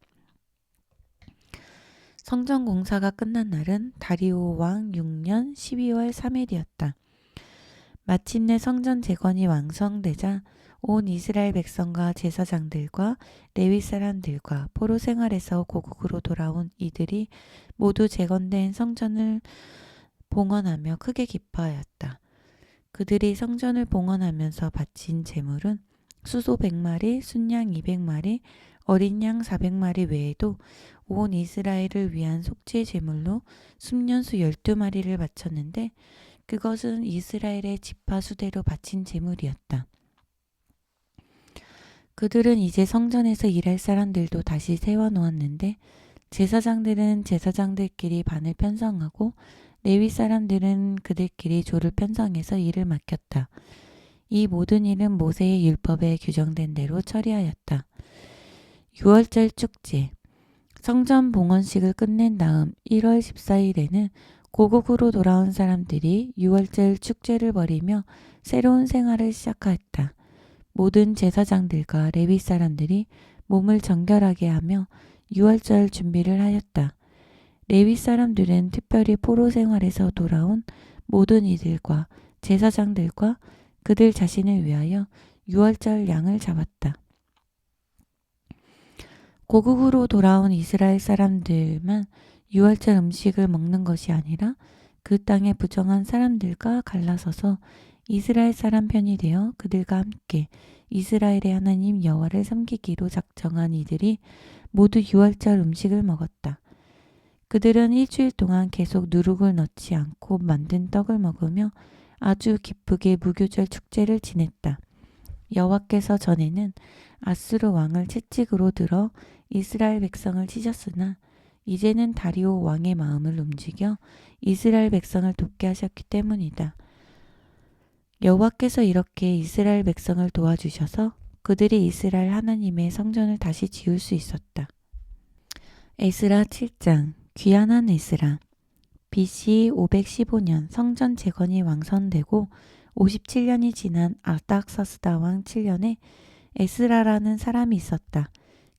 Speaker 1: 성전 공사가 끝난 날은 다리오 왕 6년 12월 3일이었다. 마침내 성전 재건이 완성되자 온 이스라엘 백성과 제사장들과 레위 사람들과 포로 생활에서 고국으로 돌아온 이들이 모두 재건된 성전을 봉헌하며 크게 기뻐하였다. 그들이 성전을 봉헌하면서 바친 제물은 수소 100마리, 순양 200마리, 어린 양 400마리 외에도 온 이스라엘을 위한 속죄 제물로 순년수 12마리를 바쳤는데 그것은 이스라엘의 지파 수대로 바친 제물이었다. 그들은 이제 성전에서 일할 사람들도 다시 세워놓았는데 제사장들은 제사장들끼리 반을 편성하고 레위 사람들은 그들끼리 조를 편성해서 일을 맡겼다. 이 모든 일은 모세의 율법에 규정된 대로 처리하였다. 6월절 축제. 성전 봉헌식을 끝낸 다음 1월 14일에는 고국으로 돌아온 사람들이 6월절 축제를 벌이며 새로운 생활을 시작하였다. 모든 제사장들과 레위 사람들이 몸을 정결하게 하며 6월절 준비를 하였다. 레위 사람들은 특별히 포로 생활에서 돌아온 모든 이들과 제사장들과 그들 자신을 위하여 유월절 양을 잡았다. 고국으로 돌아온 이스라엘 사람들만 유월절 음식을 먹는 것이 아니라 그 땅의 부정한 사람들과 갈라서서 이스라엘 사람 편이 되어 그들과 함께 이스라엘의 하나님 여호와를 섬기기로 작정한 이들이 모두 유월절 음식을 먹었다. 그들은 일주일 동안 계속 누룩을 넣지 않고 만든 떡을 먹으며 아주 기쁘게 무교절 축제를 지냈다. 여호와께서 전에는 아수르 왕을 채찍으로 들어 이스라엘 백성을 치셨으나 이제는 다리오 왕의 마음을 움직여 이스라엘 백성을 돕게 하셨기 때문이다. 여호와께서 이렇게 이스라엘 백성을 도와주셔서 그들이 이스라엘 하나님의 성전을 다시 지을 수 있었다. 에스라 7장. 귀환한 에스라. BC 515년 성전 재건이 완성되고 57년이 지난 아닥사스다 왕 7년에 에스라라는 사람이 있었다.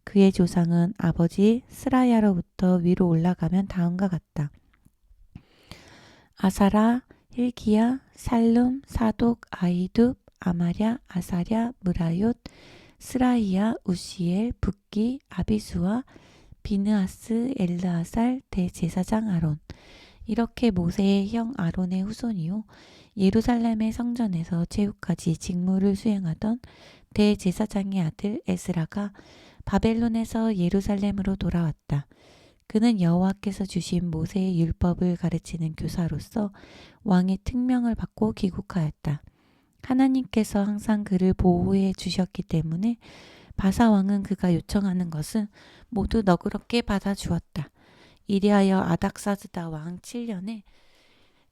Speaker 1: 그의 조상은 아버지 스라야로부터 위로 올라가면 다음과 같다. 아사라, 힐기야, 살룸, 사독, 아이둡, 아마랴, 아사랴, 무라욤, 스라이야, 우시엘, 붓기, 아비수와 비느하스, 엘르아살, 대제사장 아론. 이렇게 모세의 형 아론의 후손이요 예루살렘의 성전에서 최후까지 직무를 수행하던 대제사장의 아들 에스라가 바벨론에서 예루살렘으로 돌아왔다. 그는 여호와께서 주신 모세의 율법을 가르치는 교사로서 왕의 특명을 받고 귀국하였다. 하나님께서 항상 그를 보호해 주셨기 때문에 바사 왕은 그가 요청하는 것은 모두 너그럽게 받아주었다. 이리하여 아닥사스다 왕 7년에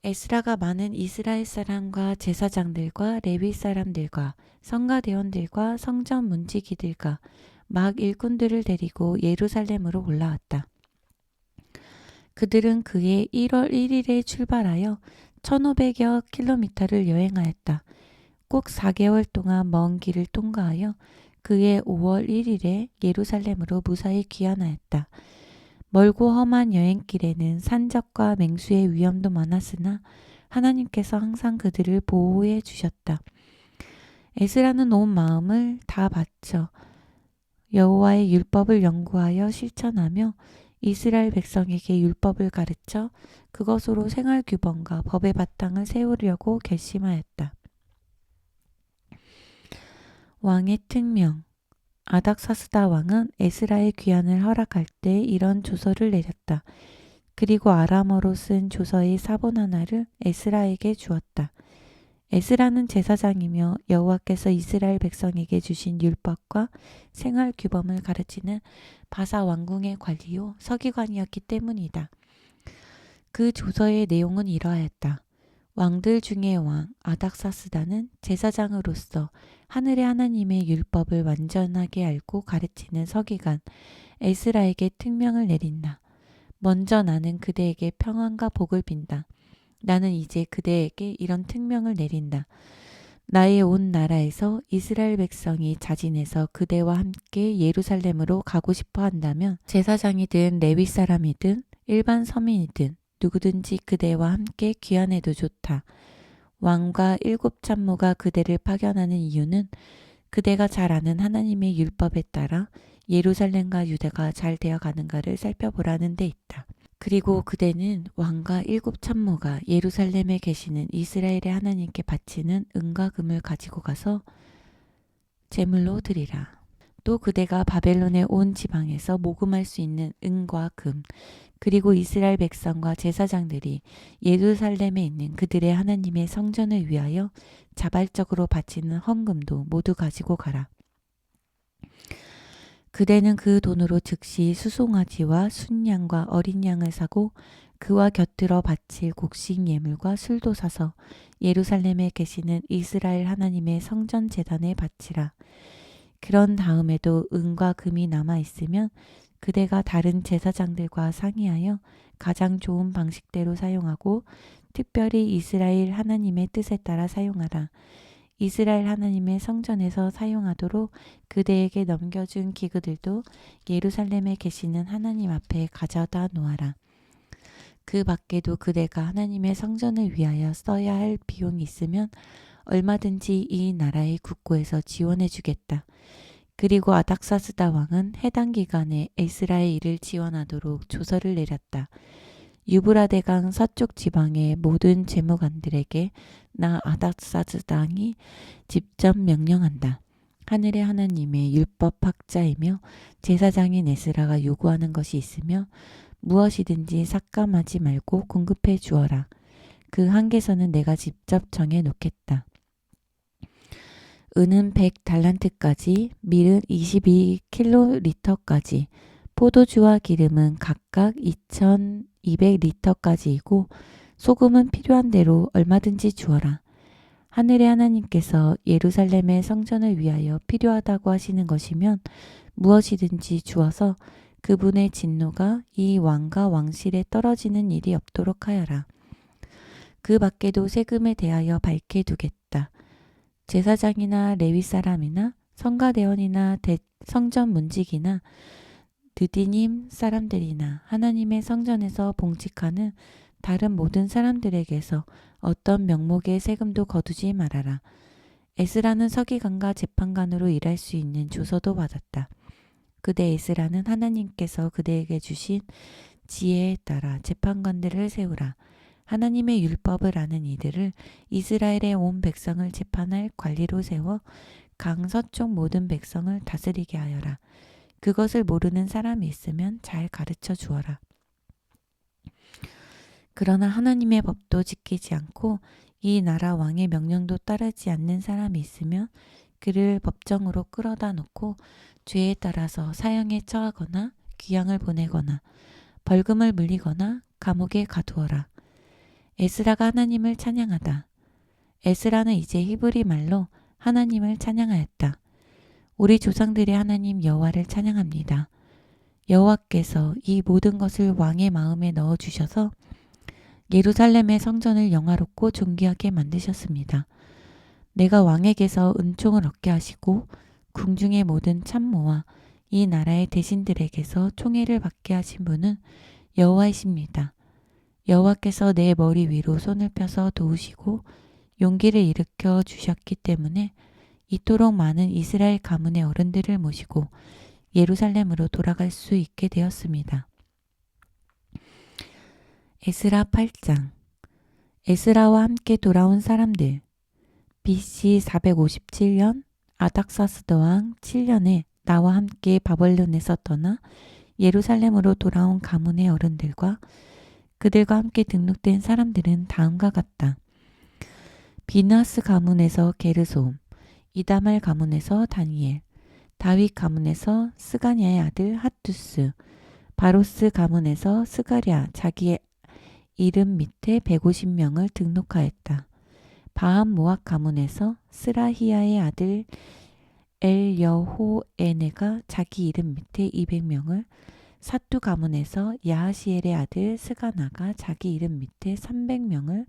Speaker 1: 에스라가 많은 이스라엘 사람과 제사장들과 레위 사람들과 성가대원들과 성전 문지기들과 막 일꾼들을 데리고 예루살렘으로 올라왔다. 그들은 그해 1월 1일에 출발하여 1500여 킬로미터를 여행하였다. 꼭 4개월 동안 먼 길을 통과하여 그해 5월 1일에 예루살렘으로 무사히 귀환하였다. 멀고 험한 여행길에는 산적과 맹수의 위험도 많았으나 하나님께서 항상 그들을 보호해 주셨다. 에스라는 온 마음을 다 바쳐 여호와의 율법을 연구하여 실천하며 이스라엘 백성에게 율법을 가르쳐 그것으로 생활 규범과 법의 바탕을 세우려고 결심하였다. 왕의 특명. 아닥사스다 왕은 에스라의 귀환을 허락할 때 이런 조서를 내렸다. 그리고 아람어로 쓴 조서의 사본 하나를 에스라에게 주었다. 에스라는 제사장이며 여호와께서 이스라엘 백성에게 주신 율법과 생활 규범을 가르치는 바사 왕궁의 관리요 서기관이었기 때문이다. 그 조서의 내용은 이러하였다. 왕들 중의 왕 아닥사스다는 제사장으로서 하늘의 하나님의 율법을 완전하게 알고 가르치는 서기관 에스라에게 특명을 내린다. 먼저 나는 그대에게 평안과 복을 빈다. 나는 이제 그대에게 이런 특명을 내린다. 나의 온 나라에서 이스라엘 백성이 자진해서 그대와 함께 예루살렘으로 가고 싶어 한다면 제사장이든 레위 사람이든 일반 서민이든 누구든지 그대와 함께 귀환해도 좋다. 왕과 7 참모가 그대를 파견하는 이유는 그대가 잘 아는 하나님의 율법에 따라 예루살렘과 유다가 잘 되어가는가를 살펴보라는 데 있다. 그리고 그대는 왕과 7 참모가 예루살렘에 계시는 이스라엘의 하나님께 바치는 은과 금을 가지고 가서 제물로 드리라. 또 그대가 바벨론의 온 지방에서 모금할 수 있는 은과 금, 그리고 이스라엘 백성과 제사장들이 예루살렘에 있는 그들의 하나님의 성전을 위하여 자발적으로 바치는 헌금도 모두 가지고 가라. 그대는 그 돈으로 즉시 수송아지와 순양과 어린 양을 사고 그와 곁들어 바칠 곡식 예물과 술도 사서 예루살렘에 계시는 이스라엘 하나님의 성전 제단에 바치라. 그런 다음에도 은과 금이 남아 있으면 그대가 다른 제사장들과 상의하여 가장 좋은 방식대로 사용하고 특별히 이스라엘 하나님의 뜻에 따라 사용하라. 이스라엘 하나님의 성전에서 사용하도록 그대에게 넘겨준 기구들도 예루살렘에 계시는 하나님 앞에 가져다 놓아라. 그 밖에도 그대가 하나님의 성전을 위하여 써야 할 비용이 있으면 얼마든지 이 나라의 국고에서 지원해 주겠다. 그리고 아닥사스다 왕은 해당 기간에 에스라의 일을 지원하도록 조서를 내렸다. 유브라데강 서쪽 지방의 모든 재무관들에게 나 아닥사스당이 직접 명령한다. 하늘의 하나님의 율법학자이며 제사장인 에스라가 요구하는 것이 있으며 무엇이든지 삭감하지 말고 공급해 주어라. 그 한계선은 내가 직접 정해 놓겠다. 은은 100달란트까지, 밀은 22킬로리터까지, 포도주와 기름은 각각 2200리터까지이고 소금은 필요한 대로 얼마든지 주어라. 하늘의 하나님께서 예루살렘의 성전을 위하여 필요하다고 하시는 것이면 무엇이든지 주어서 그분의 진노가 이 왕과 왕실에 떨어지는 일이 없도록 하여라. 그 밖에도 세금에 대하여 밝게 두겠다. 제사장이나 레위 사람이나 성가대원이나 성전 문직이나 느디님 사람들이나 하나님의 성전에서 봉직하는 다른 모든 사람들에게서 어떤 명목의 세금도 거두지 말아라. 에스라는 서기관과 재판관으로 일할 수 있는 조서도 받았다. 그대 에스라는 하나님께서 그대에게 주신 지혜에 따라 재판관들을 세우라. 하나님의 율법을 아는 이들을 이스라엘의 온 백성을 재판할 관리로 세워 강서쪽 모든 백성을 다스리게 하여라. 그것을 모르는 사람이 있으면 잘 가르쳐 주어라. 그러나 하나님의 법도 지키지 않고 이 나라 왕의 명령도 따르지 않는 사람이 있으면 그를 법정으로 끌어다 놓고 죄에 따라서 사형에 처하거나 귀양을 보내거나 벌금을 물리거나 감옥에 가두어라. 에스라가 하나님을 찬양하다. 에스라는 이제 히브리 말로 하나님을 찬양하였다. 우리 조상들의 하나님 여호와를 찬양합니다. 여호와께서 이 모든 것을 왕의 마음에 넣어주셔서 예루살렘의 성전을 영화롭고 존귀하게 만드셨습니다. 내가 왕에게서 은총을 얻게 하시고 궁중의 모든 참모와 이 나라의 대신들에게서 총애를 받게 하신 분은 여호와이십니다. 여호와께서 내 머리 위로 손을 펴서 도우시고 용기를 일으켜 주셨기 때문에 이토록 많은 이스라엘 가문의 어른들을 모시고 예루살렘으로 돌아갈 수 있게 되었습니다. 에스라 8장. 에스라와 함께 돌아온 사람들. BC 457년 아닥사스다 왕 7년에 나와 함께 바벨론에서 떠나 예루살렘으로 돌아온 가문의 어른들과 그들과 함께 등록된 사람들은 다음과 같다. 비나스 가문에서 게르솜, 이다말 가문에서 다니엘, 다윗 가문에서 스가냐의 아들 핫두스, 바로스 가문에서 스가랴 자기의 이름 밑에 150명을 등록하였다. 바함 모압 가문에서 스라히야의 아들 엘여호에네가 자기 이름 밑에 200명을, 사뚜 가문에서 야하시엘의 아들 스가나가 자기 이름 밑에 300명을,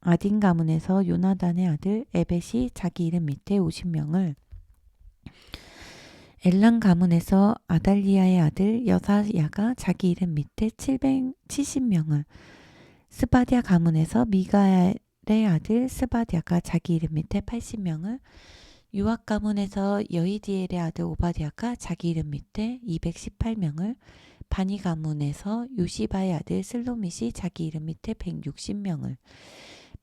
Speaker 1: 아딘 가문에서 요나단의 아들 에벳이 자기 이름 밑에 50명을, 엘람 가문에서 아달리아의 아들 여사야가 자기 이름 밑에 770명을, 스바디아 가문에서 미가엘의 아들 스바디아가 자기 이름 밑에 80명을, 유압 가문에서 여히디엘의 아들 오바디아가 자기 이름 밑에 218명을, 바니 가문에서 요시바의 아들 슬로밋이 자기 이름 밑에 160명을,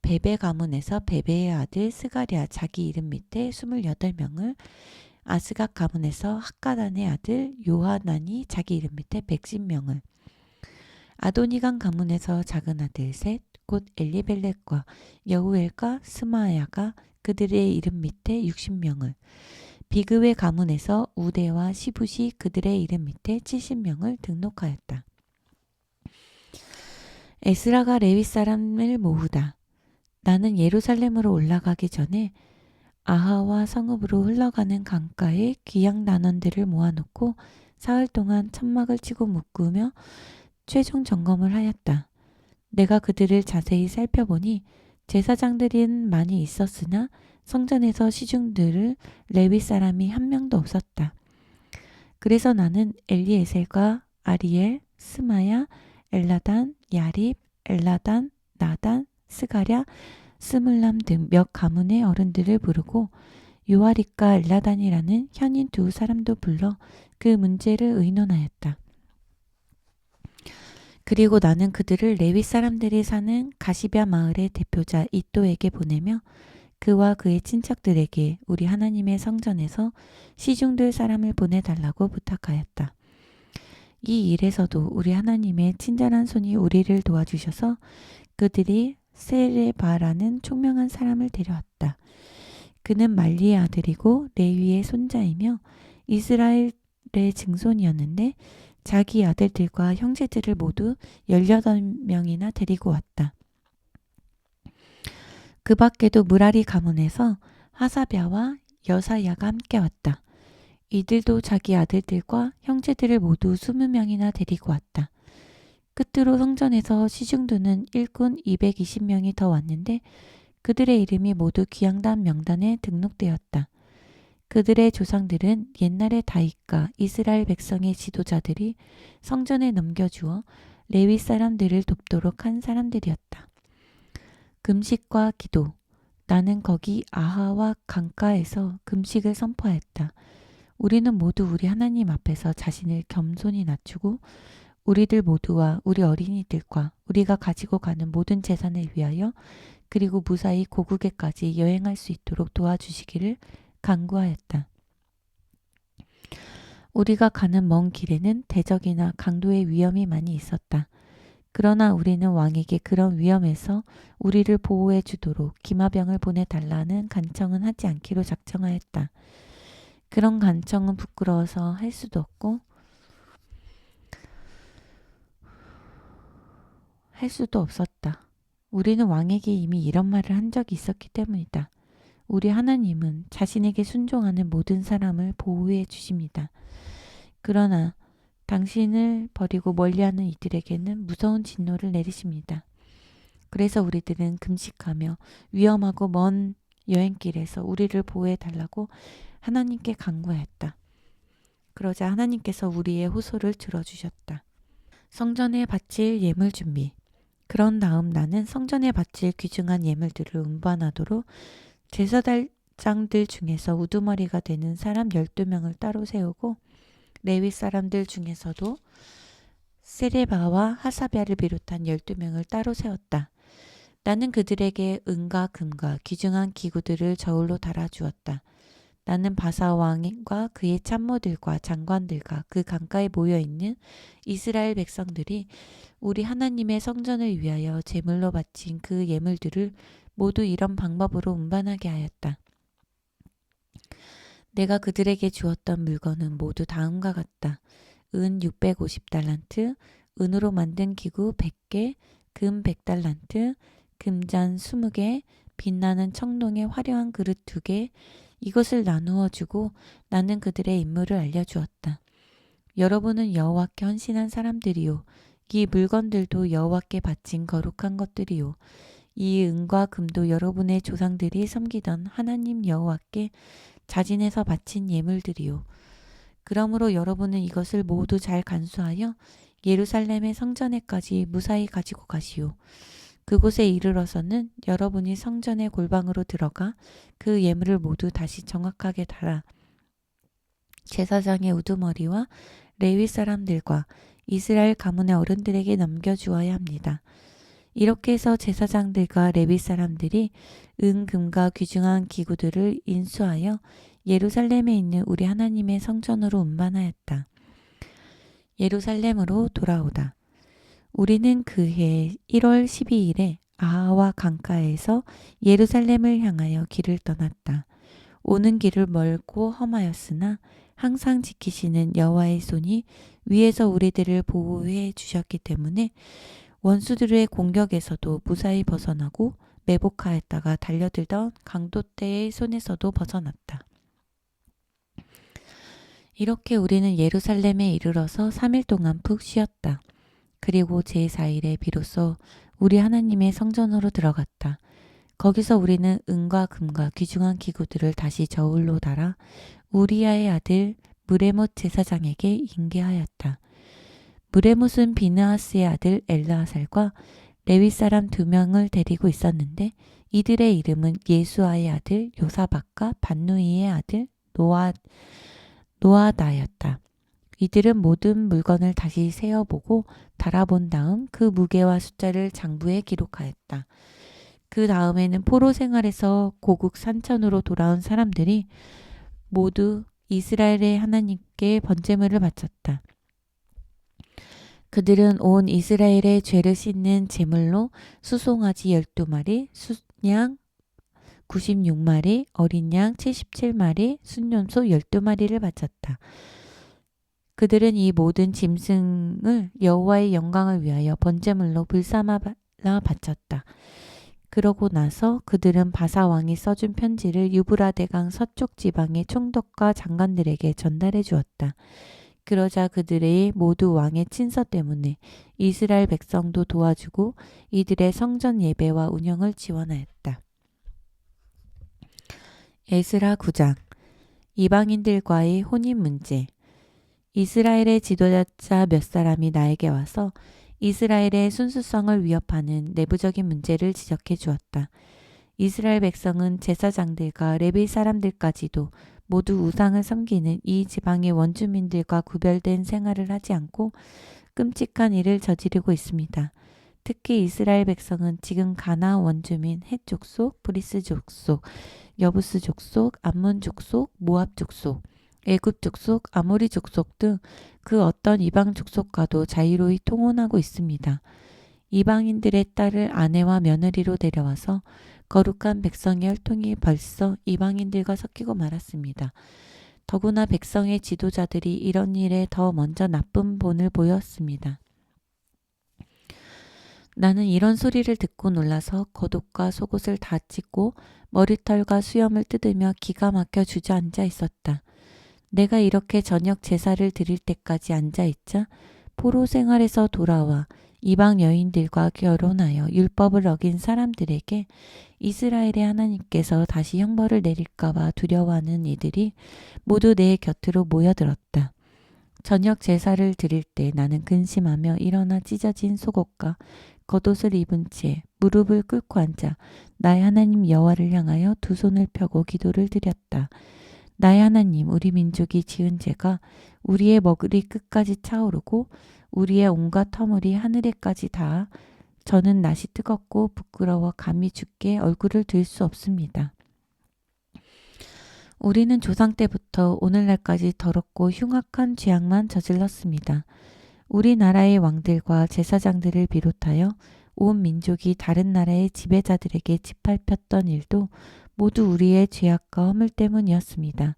Speaker 1: 베베 가문에서 베베의 아들 스가랴 자기 이름 밑에 28명을, 아스갓 가문에서 학가단의 아들 요하난이 자기 이름 밑에 110명을, 아도니간 가문에서 작은 아들 셋, 곧 엘리벨렉과 여우엘과 스마야가 그들의 이름 밑에 60명을, 비그웨 가문에서 우데와 시붓이 그들의 이름 밑에 70명을 등록하였다. 에스라가 레위 사람을 모으다. 나는 예루살렘으로 올라가기 전에 아하와 성읍으로 흘러가는 강가에 귀양 단원들을 모아놓고 사흘 동안 천막을 치고 묶으며 최종 점검을 하였다. 내가 그들을 자세히 살펴보니 제사장들은 많이 있었으나 성전에서 시중들을 레위 사람이 한 명도 없었다. 그래서 나는 엘리에셀과 아리엘, 스마야, 엘라단, 야립, 엘라단, 나단, 스가랴, 스물람 등 몇 가문의 어른들을 부르고 요아립과 엘라단이라는 현인 두 사람도 불러 그 문제를 의논하였다. 그리고 나는 그들을 레위 사람들이 사는 가시뱏 마을의 대표자 이또에게 보내며 그와 그의 친척들에게 우리 하나님의 성전에서 시중들 사람을 보내달라고 부탁하였다. 이 일에서도 우리 하나님의 친절한 손이 우리를 도와주셔서 그들이 세레바라는 총명한 사람을 데려왔다. 그는 말리의 아들이고 레위의 손자이며 이스라엘의 증손이었는데 자기 아들들과 형제들을 모두 18명이나 데리고 왔다. 그 밖에도 무라리 가문에서 하사랴와 여사야가 함께 왔다. 이들도 자기 아들들과 형제들을 모두 20명이나 데리고 왔다. 끝으로 성전에서 시중드는 일꾼 220명이 더 왔는데 그들의 이름이 모두 귀양단 명단에 등록되었다. 그들의 조상들은 옛날에 다윗과 이스라엘 백성의 지도자들이 성전에 넘겨주어 레위 사람들을 돕도록 한 사람들이었다. 금식과 기도. 나는 거기 아하와 강가에서 금식을 선포하였다. 우리는 모두 우리 하나님 앞에서 자신을 겸손히 낮추고 우리들 모두와 우리 어린이들과 우리가 가지고 가는 모든 재산을 위하여 그리고 무사히 고국에까지 여행할 수 있도록 도와주시기를 간구하였다. 우리가 가는 먼 길에는 대적이나 강도의 위험이 많이 있었다. 그러나 우리는 왕에게 그런 위험에서 우리를 보호해 주도록 기마병을 보내달라는 간청은 하지 않기로 작정하였다. 그런 간청은 부끄러워서 할 수도 없고 할 수도 없었다. 우리는 왕에게 이미 이런 말을 한 적이 있었기 때문이다. 우리 하나님은 자신에게 순종하는 모든 사람을 보호해 주십니다. 그러나 당신을 버리고 멀리하는 이들에게는 무서운 진노를 내리십니다. 그래서 우리들은 금식하며 위험하고 먼 여행길에서 우리를 보호해 달라고 하나님께 간구하였다. 그러자 하나님께서 우리의 호소를 들어주셨다. 성전에 바칠 예물 준비. 그런 다음 나는 성전에 바칠 귀중한 예물들을 운반하도록 제사장들 중에서 우두머리가 되는 사람 12명을 따로 세우고 레위 사람들 중에서도 세레바와 하사랴를 비롯한 12명을 따로 세웠다. 나는 그들에게 은과 금과 귀중한 기구들을 저울로 달아주었다. 나는 바사 왕과 그의 참모들과 장관들과 그 강가에 모여있는 이스라엘 백성들이 우리 하나님의 성전을 위하여 제물로 바친 그 예물들을 모두 이런 방법으로 운반하게 하였다. 내가 그들에게 주었던 물건은 모두 다음과 같다. 은 650달란트, 은으로 만든 기구 100개, 금 100달란트, 금잔 20개, 빛나는 청동의 화려한 그릇 2개, 이것을 나누어 주고 나는 그들의 임무를 알려주었다. 여러분은 여호와께 헌신한 사람들이요. 이 물건들도 여호와께 바친 거룩한 것들이요. 이 은과 금도 여러분의 조상들이 섬기던 하나님 여호와께 자진해서 바친 예물들이요. 그러므로 여러분은 이것을 모두 잘 간수하여 예루살렘의 성전에까지 무사히 가지고 가시오. 그곳에 이르러서는 여러분이 성전의 골방으로 들어가 그 예물을 모두 다시 정확하게 달아 제사장의 우두머리와 레위 사람들과 이스라엘 가문의 어른들에게 넘겨주어야 합니다. 이렇게 해서 제사장들과 레위 사람들이 은, 금과 귀중한 기구들을 인수하여 예루살렘에 있는 우리 하나님의 성전으로 운반하였다. 예루살렘으로 돌아오다. 우리는 그해 1월 12일에 아하와 강가에서 예루살렘을 향하여 길을 떠났다. 오는 길을 멀고 험하였으나 항상 지키시는 여호와의 손이 위에서 우리들을 보호해 주셨기 때문에 원수들의 공격에서도 무사히 벗어나고 매복하였다가 달려들던 강도떼의 손에서도 벗어났다. 이렇게 우리는 예루살렘에 이르러서 3일 동안 푹 쉬었다. 그리고 제4일에 비로소 우리 하나님의 성전으로 들어갔다. 거기서 우리는 은과 금과 귀중한 기구들을 다시 저울로 달아 우리야의 아들 무레못 제사장에게 인계하였다. 무레못은 비느하스의 아들 엘르아살과 레위 사람 2명을 데리고 있었는데 이들의 이름은 예수아의 아들 요사박과 반누이의 아들 노아다였다. 이들은 모든 물건을 다시 세어보고 달아본 다음 그 무게와 숫자를 장부에 기록하였다. 그 다음에는 포로 생활에서 고국 산천으로 돌아온 사람들이 모두 이스라엘의 하나님께 번제물을 바쳤다. 그들은 온 이스라엘의 죄를 씻는 제물로 수송아지 12마리, 순양 96마리, 어린 양 77마리, 순염소 12마리를 바쳤다. 그들은 이 모든 짐승을 여호와의 영광을 위하여 번제물로 불사마 바쳤다. 그러고 나서 그들은 바사 왕이 써준 편지를 유브라데강 서쪽 지방의 총독과 장관들에게 전달해 주었다. 그러자 그들의 모두 왕의 친서 때문에 이스라엘 백성도 도와주고 이들의 성전 예배와 운영을 지원하였다. 에스라 9장 이방인들과의 혼인 문제. 이스라엘의 지도자 몇 사람이 나에게 와서 이스라엘의 순수성을 위협하는 내부적인 문제를 지적해 주었다. 이스라엘 백성은 제사장들과 레위 사람들까지도 모두 우상을 섬기는 이 지방의 원주민들과 구별된 생활을 하지 않고 끔찍한 일을 저지르고 있습니다. 특히 이스라엘 백성은 지금 가나안 원주민 헷 족속, 브리스 족속, 여부스 족속, 암몬 족속, 모압 족속, 애굽 족속, 아모리 족속 등 그 어떤 이방 족속과도 자유로이 통혼하고 있습니다. 이방인들의 딸을 아내와 며느리로 데려와서 거룩한 백성의 혈통이 벌써 이방인들과 섞이고 말았습니다. 더구나 백성의 지도자들이 이런 일에 더 먼저 나쁜 본을 보였습니다. 나는 이런 소리를 듣고 놀라서 겉옷과 속옷을 다 찢고 머리털과 수염을 뜯으며 기가 막혀 주저앉아 있었다. 내가 이렇게 저녁 제사를 드릴 때까지 앉아있자 포로 생활에서 돌아와 이방 여인들과 결혼하여 율법을 어긴 사람들에게 이스라엘의 하나님께서 다시 형벌을 내릴까봐 두려워하는 이들이 모두 내 곁으로 모여들었다. 저녁 제사를 드릴 때 나는 근심하며 일어나 찢어진 속옷과 겉옷을 입은 채 무릎을 꿇고 앉아 나의 하나님 여호와를 향하여 두 손을 펴고 기도를 드렸다. 나의 하나님, 우리 민족이 지은 죄가 우리의 머리 끝까지 차오르고 우리의 온갖 터물이 하늘에까지 닿아 저는 낯이 뜨겁고 부끄러워 감히 주께 얼굴을 들 수 없습니다. 우리는 조상 때부터 오늘날까지 더럽고 흉악한 죄악만 저질렀습니다. 우리나라의 왕들과 제사장들을 비롯하여 온 민족이 다른 나라의 지배자들에게 짓밟혔던 일도 모두 우리의 죄악과 허물 때문이었습니다.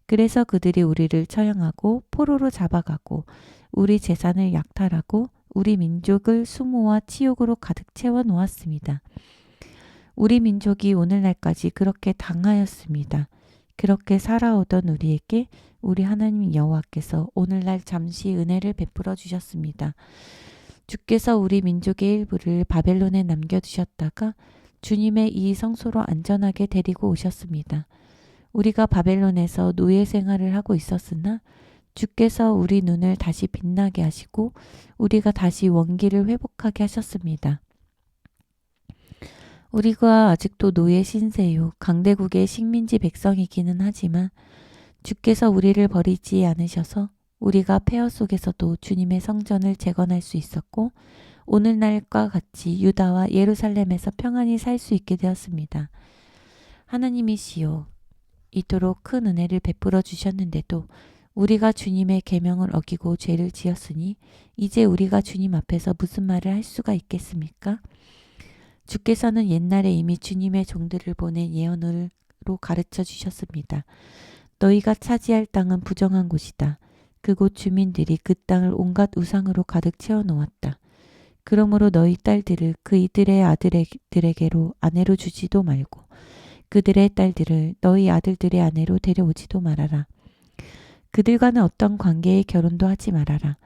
Speaker 1: 그래서 그들이 우리를 처형하고 포로로 잡아가고 우리 재산을 약탈하고 우리 민족을 수모와 치욕으로 가득 채워 놓았습니다. 우리 민족이 오늘날까지 그렇게 당하였습니다. 그렇게 살아오던 우리에게 우리 하나님 여호와께서 오늘날 잠시 은혜를 베풀어 주셨습니다. 주께서 우리 민족의 일부를 바벨론에 남겨두셨다가 주님의 이 성소로 안전하게 데리고 오셨습니다. 우리가 바벨론에서 노예 생활을 하고 있었으나 주께서 우리 눈을 다시 빛나게 하시고 우리가 다시 원기를 회복하게 하셨습니다. 우리가 아직도 노예 신세요 강대국의 식민지 백성이기는 하지만 주께서 우리를 버리지 않으셔서 우리가 폐허 속에서도 주님의 성전을 재건할 수 있었고 오늘날과 같이 유다와 예루살렘에서 평안히 살 수 있게 되었습니다. 하나님이시여, 이토록 큰 은혜를 베풀어 주셨는데도 우리가 주님의 계명을 어기고 죄를 지었으니 이제 우리가 주님 앞에서 무슨 말을 할 수가 있겠습니까? 주께서는 옛날에 이미 주님의 종들을 보내 예언으로 가르쳐 주셨습니다. 너희가 차지할 땅은 부정한 곳이다. 그곳 주민들이 그 땅을 온갖 우상으로 가득 채워 놓았다. 그러므로 너희 딸들을 그이들의 아들들에게로 아내로 주지도 말고 그들의 딸들을 너희 아들들의 아내로 데려오지도 말아라. 그들과는 어떤 관계의 결혼도 하지 말아라.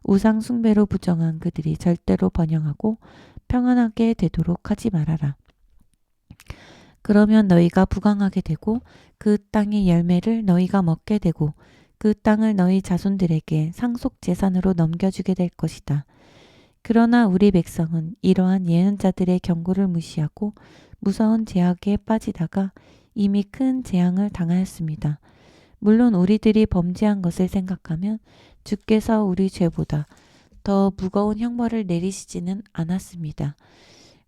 Speaker 1: 우상 숭배로 부정한 그들이 절대로 번영하고 평안하게 되도록 하지 말아라. 그러면 너희가 부강하게 되고 그 땅의 열매를 너희가 먹게 되고 그 땅을 너희 자손들에게 상속 재산으로 넘겨주게 될 것이다. 그러나 우리 백성은 이러한 예언자들의 경고를 무시하고 무서운 제약에 빠지다가 이미 큰 재앙을 당하였습니다. 물론 우리들이 범죄한 것을 생각하면 주께서 우리 죄보다 더 무거운 형벌을 내리시지는 않았습니다.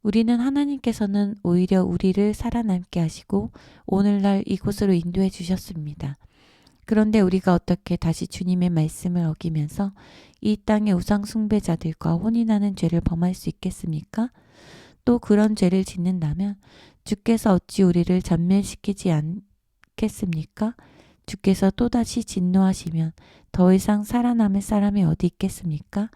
Speaker 1: 우리는 하나님께서는 오히려 우리를 살아남게 하시고 오늘날 이곳으로 인도해 주셨습니다. 그런데 우리가 어떻게 다시 주님의 말씀을 어기면서 이 땅의 우상 숭배자들과 혼인하는 죄를 범할 수 있겠습니까? 또 그런 죄를 짓는다면 주께서 어찌 우리를 전멸시키지 않겠습니까? 주께서 또다시 진노하시면 더 이상 살아남을 사람이 어디 있겠습니까?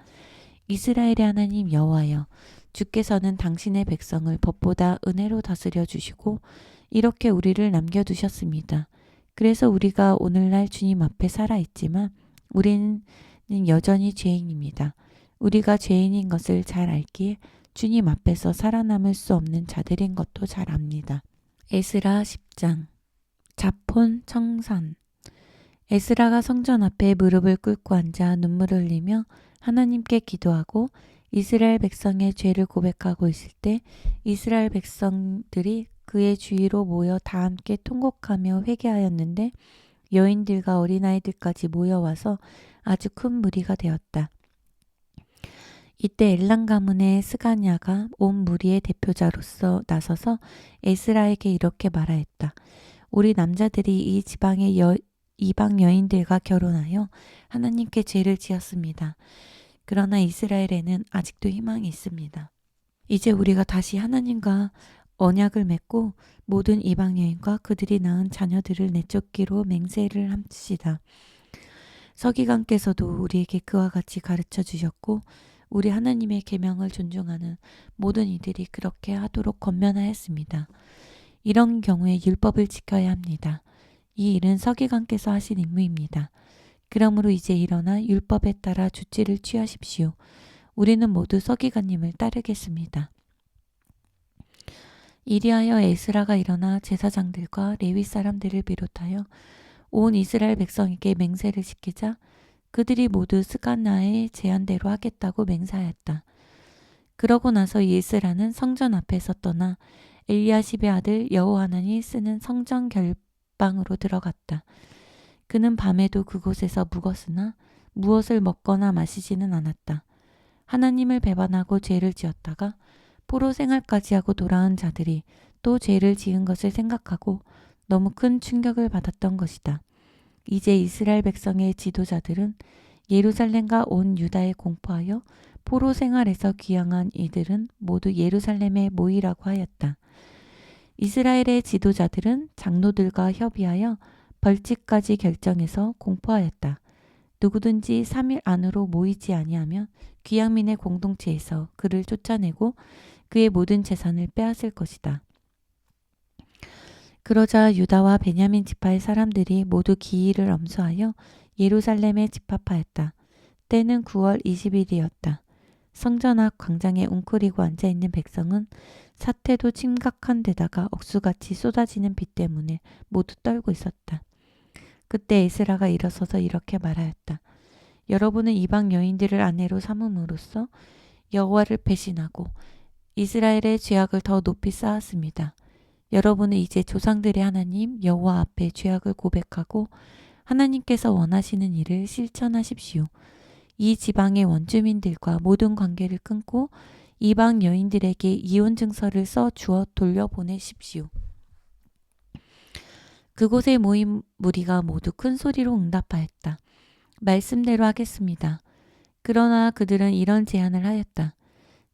Speaker 1: 이스라엘의 하나님 여호와여, 주께서는 당신의 백성을 법보다 은혜로 다스려 주시고 이렇게 우리를 남겨두셨습니다. 그래서 우리가 오늘날 주님 앞에 살아있지만 우리는 여전히 죄인입니다. 우리가 죄인인 것을 잘 알기에 주님 앞에서 살아남을 수 없는 자들인 것도 잘 압니다. 에스라 10장 자폰 청산. 에스라가 성전 앞에 무릎을 꿇고 앉아 눈물을 흘리며 하나님께 기도하고 이스라엘 백성의 죄를 고백하고 있을 때 이스라엘 백성들이 그의 주위로 모여 다 함께 통곡하며 회개하였는데 여인들과 어린아이들까지 모여와서 아주 큰 무리가 되었다. 이때 엘람 가문의 스가냐가 온 무리의 대표자로서 나서서 에스라에게 이렇게 말하였다. 우리 남자들이 이 지방의 이방 여인들과 결혼하여 하나님께 죄를 지었습니다. 그러나 이스라엘에는 아직도 희망이 있습니다. 이제 우리가 다시 하나님과 언약을 맺고 모든 이방 여인과 그들이 낳은 자녀들을 내쫓기로 맹세를 합시다. 서기관께서도 우리에게 그와 같이 가르쳐 주셨고 우리 하나님의 계명을 존중하는 모든 이들이 그렇게 하도록 권면하였습니다. 이런 경우에 율법을 지켜야 합니다. 이 일은 서기관께서 하신 임무입니다. 그러므로 이제 일어나 율법에 따라 조치를 취하십시오. 우리는 모두 서기관님을 따르겠습니다. 이리하여 에스라가 일어나 제사장들과 레위 사람들을 비롯하여 온 이스라엘 백성에게 맹세를 시키자 그들이 모두 스가냐의 제안대로 하겠다고 맹세하였다. 그러고 나서 에스라는 성전 앞에서 떠나 엘리야십의 아들 여호하난이 쓰는 성전 결방으로 들어갔다. 그는 밤에도 그곳에서 묵었으나 무엇을 먹거나 마시지는 않았다. 하나님을 배반하고 죄를 지었다가 포로 생활까지 하고 돌아온 자들이 또 죄를 지은 것을 생각하고 너무 큰 충격을 받았던 것이다. 이제 이스라엘 백성의 지도자들은 예루살렘과 온 유다에 공포하여 포로 생활에서 귀향한 이들은 모두 예루살렘에 모이라고 하였다. 이스라엘의 지도자들은 장로들과 협의하여 벌칙까지 결정해서 공포하였다. 누구든지 3일 안으로 모이지 아니하면 귀향민의 공동체에서 그를 쫓아내고 그의 모든 재산을 빼앗을 것이다. 그러자 유다와 베냐민 지파의 사람들이 모두 기일을 엄수하여 예루살렘에 집합하였다. 때는 9월 20일이었다. 성전 앞 광장에 웅크리고 앉아있는 백성은 사태도 심각한 데다가 억수같이 쏟아지는 비 때문에 모두 떨고 있었다. 그때 에스라가 일어서서 이렇게 말하였다. 여러분은 이방 여인들을 아내로 삼음으로써 여호와를 배신하고 이스라엘의 죄악을 더 높이 쌓았습니다. 여러분은 이제 조상들의 하나님 여호와 앞에 죄악을 고백하고 하나님께서 원하시는 일을 실천하십시오. 이 지방의 원주민들과 모든 관계를 끊고 이방 여인들에게 이혼 증서를 써 주어 돌려보내십시오. 그곳에 모인 무리가 모두 큰 소리로 응답하였다. 말씀대로 하겠습니다. 그러나 그들은 이런 제안을 하였다.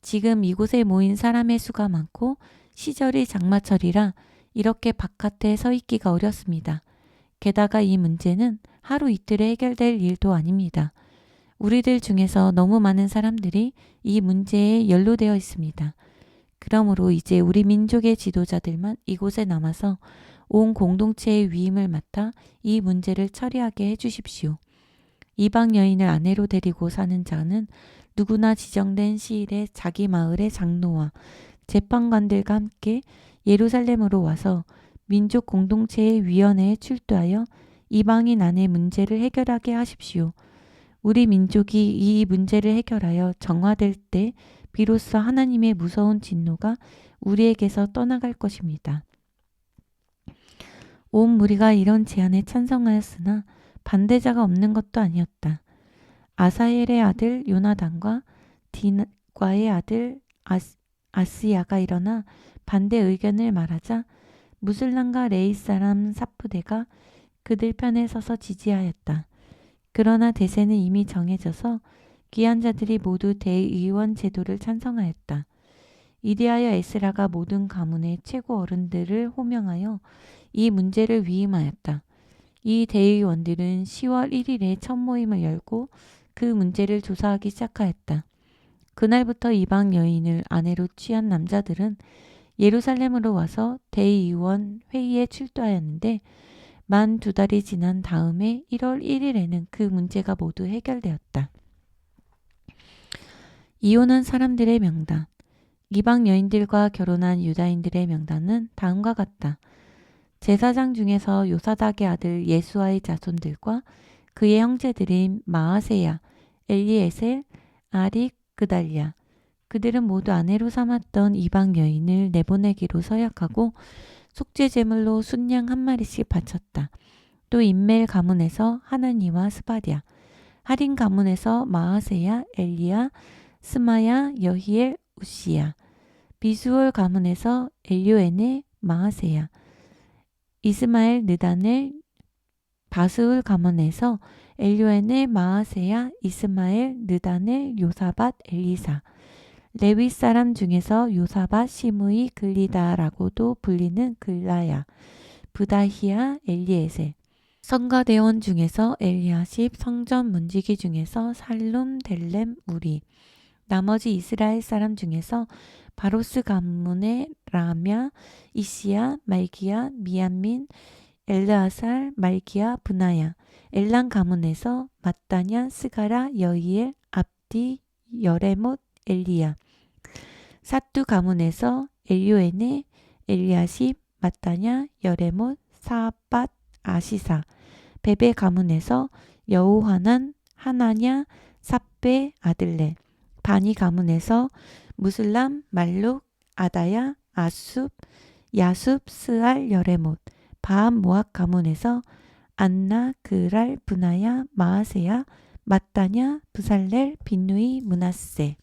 Speaker 1: 지금 이곳에 모인 사람의 수가 많고 시절이 장마철이라 이렇게 바깥에 서 있기가 어렵습니다. 게다가 이 문제는 하루 이틀에 해결될 일도 아닙니다. 우리들 중에서 너무 많은 사람들이 이 문제에 연루되어 있습니다. 그러므로 이제 우리 민족의 지도자들만 이곳에 남아서 온 공동체의 위임을 맡아 이 문제를 처리하게 해주십시오. 이방 여인을 아내로 데리고 사는 자는 누구나 지정된 시일에 자기 마을의 장로와 재판관들과 함께 예루살렘으로 와서 민족 공동체의 위원회에 출두하여 이방인 아내 문제를 해결하게 하십시오. 우리 민족이 이 문제를 해결하여 정화될 때 비로소 하나님의 무서운 진노가 우리에게서 떠나갈 것입니다. 온 무리가 이런 제안에 찬성하였으나 반대자가 없는 것도 아니었다. 아사엘의 아들 요나단과 딘과의 아들 아스야가 일어나 반대 의견을 말하자 무슬람과 레이 사람 사프데가 그들 편에 서서 지지하였다. 그러나 대세는 이미 정해져서 귀한 자들이 모두 대의원 제도를 찬성하였다. 이리하여 에스라가 모든 가문의 최고 어른들을 호명하여 이 문제를 위임하였다. 이 대의원들은 10월 1일에 첫 모임을 열고 그 문제를 조사하기 시작하였다. 그날부터 이방 여인을 아내로 취한 남자들은 예루살렘으로 와서 대의원 회의에 출두하였는데 만 2달이 지난 다음에 1월 1일에는 그 문제가 모두 해결되었다. 이혼한 사람들의 명단. 이방 여인들과 결혼한 유다인들의 명단은 다음과 같다. 제사장 중에서 요사닥의 아들 예수아의 자손들과 그의 형제들인 마아세야, 엘리에셀, 아릭, 그달랴. 그들은 모두 아내로 삼았던 이방 여인을 내보내기로 서약하고 속죄 제물로 순양 1마리씩 바쳤다. 또 인멜 가문에서 하나니와 스바랴, 하린 가문에서 마아세야, 엘리야, 스마야, 여히엘, 우시야, 비수올 가문에서 엘요에네, 마아세야, 이스마엘, 느다넬, 바스울 가문에서 엘요에네, 마아세야, 이스마엘, 느다넬, 요사밧, 엘리사. 레위 사람 중에서 요사밧, 시므이, 글리다라고도 불리는 글라야, 부다히야, 엘리에셀. 성가대원 중에서 엘리야십, 성전 문지기 중에서 살룸, 델렘, 우리. 나머지 이스라엘 사람 중에서 바로스 가문의 라냐, 이시야, 말기야, 미얀민, 엘르아살, 말기야, 브나야. 엘란 가문에서 마따냐, 스가라, 여이엘, 압디, 여레못, 엘리야. 사뚜 가문에서 엘요에네, 엘리야십, 마따냐, 여레못, 사밧, 아시사. 베베 가문에서 여호하난, 하나냐, 삽베, 아들레. 바니 가문에서 무슬람, 말룩, 아다야, 아숲, 야숲, 스알, 여레못. 바암 모압 가문에서 안나, 그랄, 브나야, 마아세야, 마따냐, 부살렐, 빈누이, 문하세.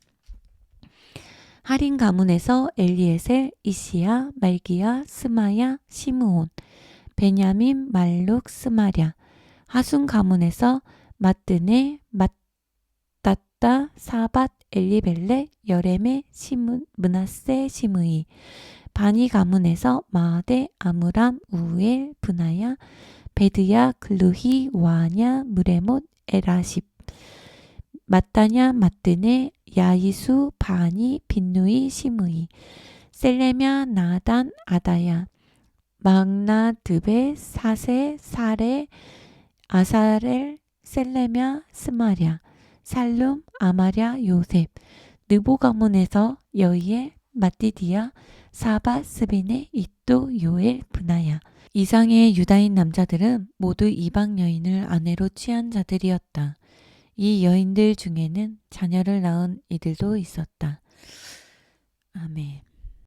Speaker 1: 하린 가문에서 엘리에셀, 이시야, 말기야, 스마야, 시므온. 베냐민, 말룩, 스마랴. 하순 가문에서 마뜨네, 마따따, 사밧, 엘리벨레, 여레메, 문하세, 시므이. 바니 가문에서 마아데, 아므람, 우엘, 브나야, 베드야, 글루히, 와냐, 무레못, 에라십. 마따냐, 마뜨네, 야이수, 바니, 빈누이, 시므이. 셀레냐, 나단, 아다야. 막나드베, 사세, 사레, 아사렐, 셀레냐, 스마랴. 살룸, 아마랴, 요셉. 느보 가문에서 여이엘, 마띠디야, 사바, 스비네, 이또, 요엘, 브나야. 이상의 유다인 남자들은 모두 이방 여인을 아내로 취한 자들이었다. 이 여인들 중에는 자녀를 낳은 이들도 있었다. 아멘.